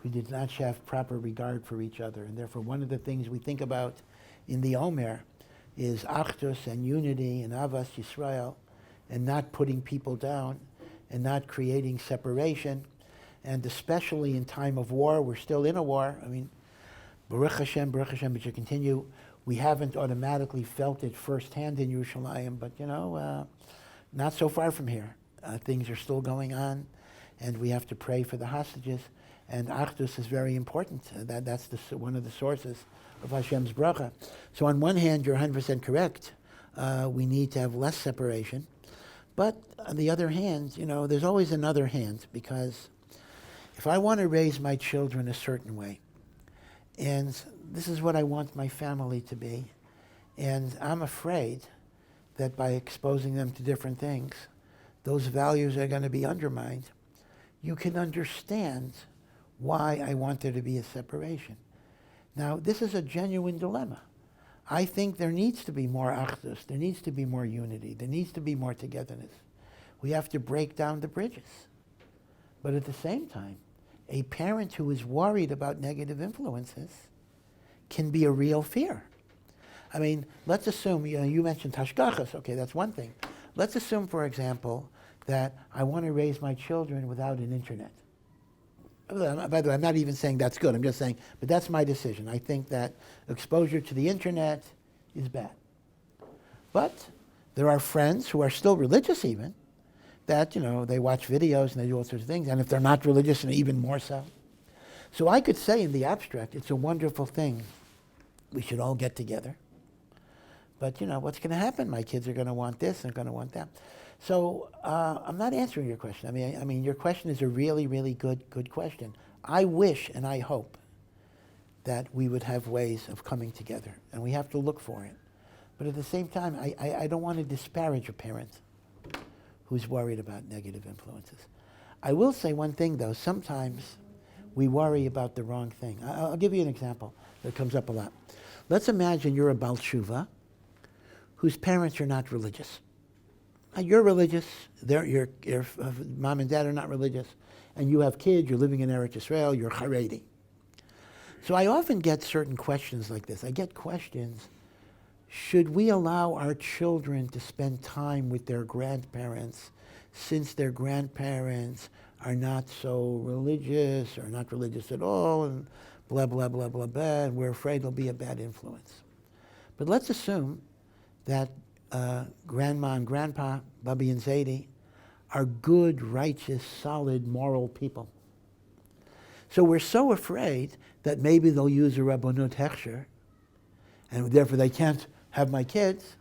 who did not have proper regard for each other. And therefore, one of the things we think about in the Omer is Achdus and unity and Avas Yisrael, and not putting people down and not creating separation. And especially in time of war, we're still in a war. I mean, Baruch Hashem, but you continue. We haven't automatically felt it firsthand in Yerushalayim, but you know, not so far from here. Things are still going on, and we have to pray for the hostages. And Achdus is very important. That's one of the sources of Hashem's bracha. So on one hand, you're 100% correct. We need to have less separation. But on the other hand, you know, there's always another hand, because if I want to raise my children a certain way, and this is what I want my family to be, and I'm afraid that by exposing them to different things, those values are going to be undermined, you can understand why I want there to be a separation. Now, this is a genuine dilemma. I think there needs to be more achdus, there needs to be more unity, there needs to be more togetherness. We have to break down the bridges. But at the same time, a parent who is worried about negative influences can be a real fear. I mean, let's assume, you mentioned hashgachas, okay, that's one thing. Let's assume, for example, that I want to raise my children without an internet. By the way, I'm not even saying that's good. I'm just saying, but that's my decision. I think that exposure to the internet is bad. But there are friends who are still religious even, that, you know, they watch videos and they do all sorts of things, and if they're not religious, and even more so. So I could say in the abstract, it's a wonderful thing. We should all get together. But, you know, what's going to happen? My kids are going to want this and going to want that. So I'm not answering your question. I mean, your question is a really, really good question. I wish and I hope that we would have ways of coming together, and we have to look for it. But at the same time, I don't want to disparage a parent who's worried about negative influences. I will say one thing, though. Sometimes we worry about the wrong thing. I'll give you an example that comes up a lot. Let's imagine you're a Baal Tshuva whose parents are not religious. You're religious, your mom and dad are not religious, and you have kids, you're living in Eretz Yisrael, you're Haredi. So I often get certain questions like this. I get questions, should we allow our children to spend time with their grandparents since their grandparents are not so religious or not religious at all, and blah, blah, blah, blah, blah, and we're afraid it'll be a bad influence. But let's assume that grandma and grandpa, Bubby and Zadie, are good, righteous, solid, moral people. So we're so afraid that maybe they'll use a Rabbonut Hechsher, and therefore they can't have my kids.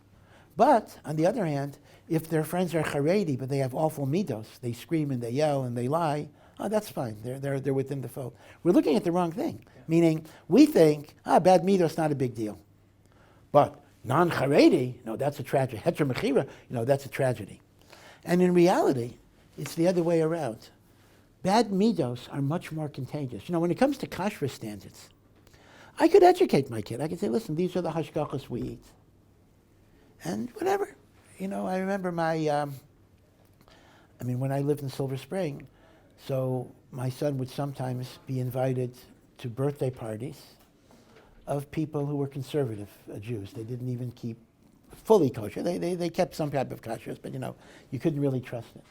But, on the other hand, if their friends are Haredi, but they have awful midos, they scream and they yell and they lie, oh, that's fine. They're within the fold. We're looking at the wrong thing. Meaning, we think, bad midos, not a big deal. But non-Haredi, no, that's a tragedy. Heter Mechira, that's a tragedy. And in reality, it's the other way around. Bad midos are much more contagious. When it comes to kashrut standards, I could educate my kid. I could say, listen, these are the hashgachas we eat. And whatever. I remember when I lived in Silver Spring, so my son would sometimes be invited to birthday parties of people who were conservative Jews. They didn't even keep fully kosher. They kept some type of kashrus, but you couldn't really trust it.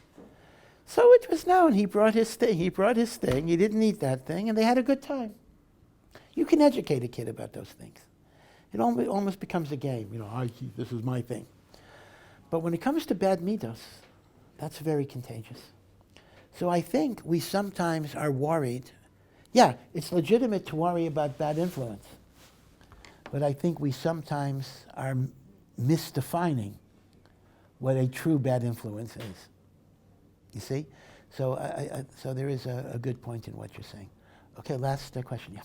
So it was known. He brought his thing. He didn't eat that thing, and they had a good time. You can educate a kid about those things. It almost becomes a game. This is my thing. But when it comes to bad midos, that's very contagious. So I think we sometimes are worried. Yeah, it's legitimate to worry about bad influence. But I think we sometimes are misdefining what a true bad influence is. You see? So so there is a good point in what you're saying. Okay, last question, yeah.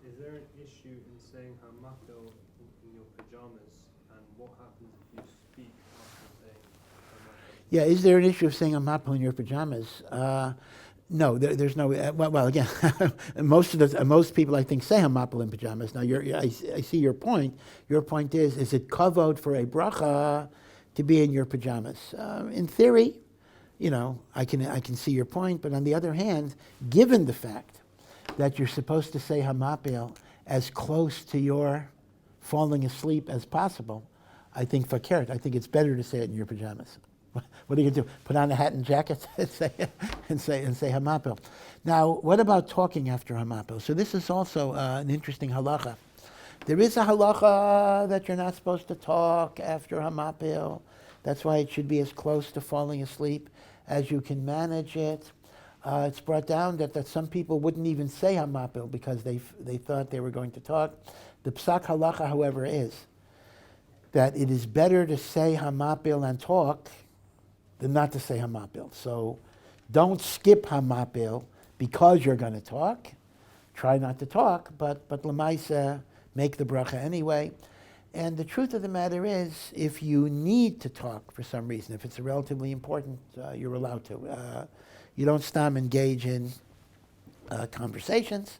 Is there an issue in saying hamapil in your pajamas, and what happens if you speak after saying hamapil? Yeah, is there an issue of saying hamapil in your pajamas? No, there's no. Well, again, most people I think say hamapel in pajamas. Now, I see your point. Your point is it kavod for a bracha to be in your pajamas? In theory, I can see your point. But on the other hand, given the fact that you're supposed to say hamapel as close to your falling asleep as possible, I think fakert. I think it's better to say it in your pajamas. What are you going to do? Put on a hat and jacket and say hamapel. Now, what about talking after hamapel? So this is also an interesting halacha. There is a halacha that you're not supposed to talk after hamapel. That's why it should be as close to falling asleep as you can manage it. It's brought down that some people wouldn't even say hamapel because they thought they were going to talk. The psak halacha, however, is that it is better to say hamapel and talk than not to say hamapel. So don't skip hamapel because you're going to talk. Try not to talk, but lemaisa, make the bracha anyway. And the truth of the matter is, if you need to talk for some reason, if it's relatively important, you're allowed to. You don't stop engage in conversations,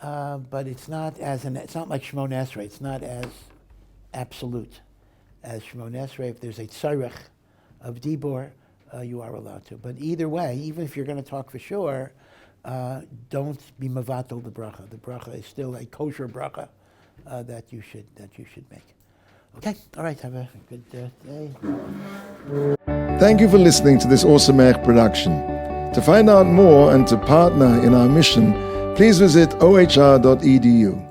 but it's not like Shemona Esrei. It's not as absolute as Shemona Esrei. If there's a tzarech of dibur, you are allowed to. But either way, even if you're going to talk for sure, don't be mavatal the bracha. The bracha is still a kosher bracha that you should make. Okay, all right. Have a good day. Thank you for listening to this Samayach production. To find out more and to partner in our mission, please visit ohr.edu.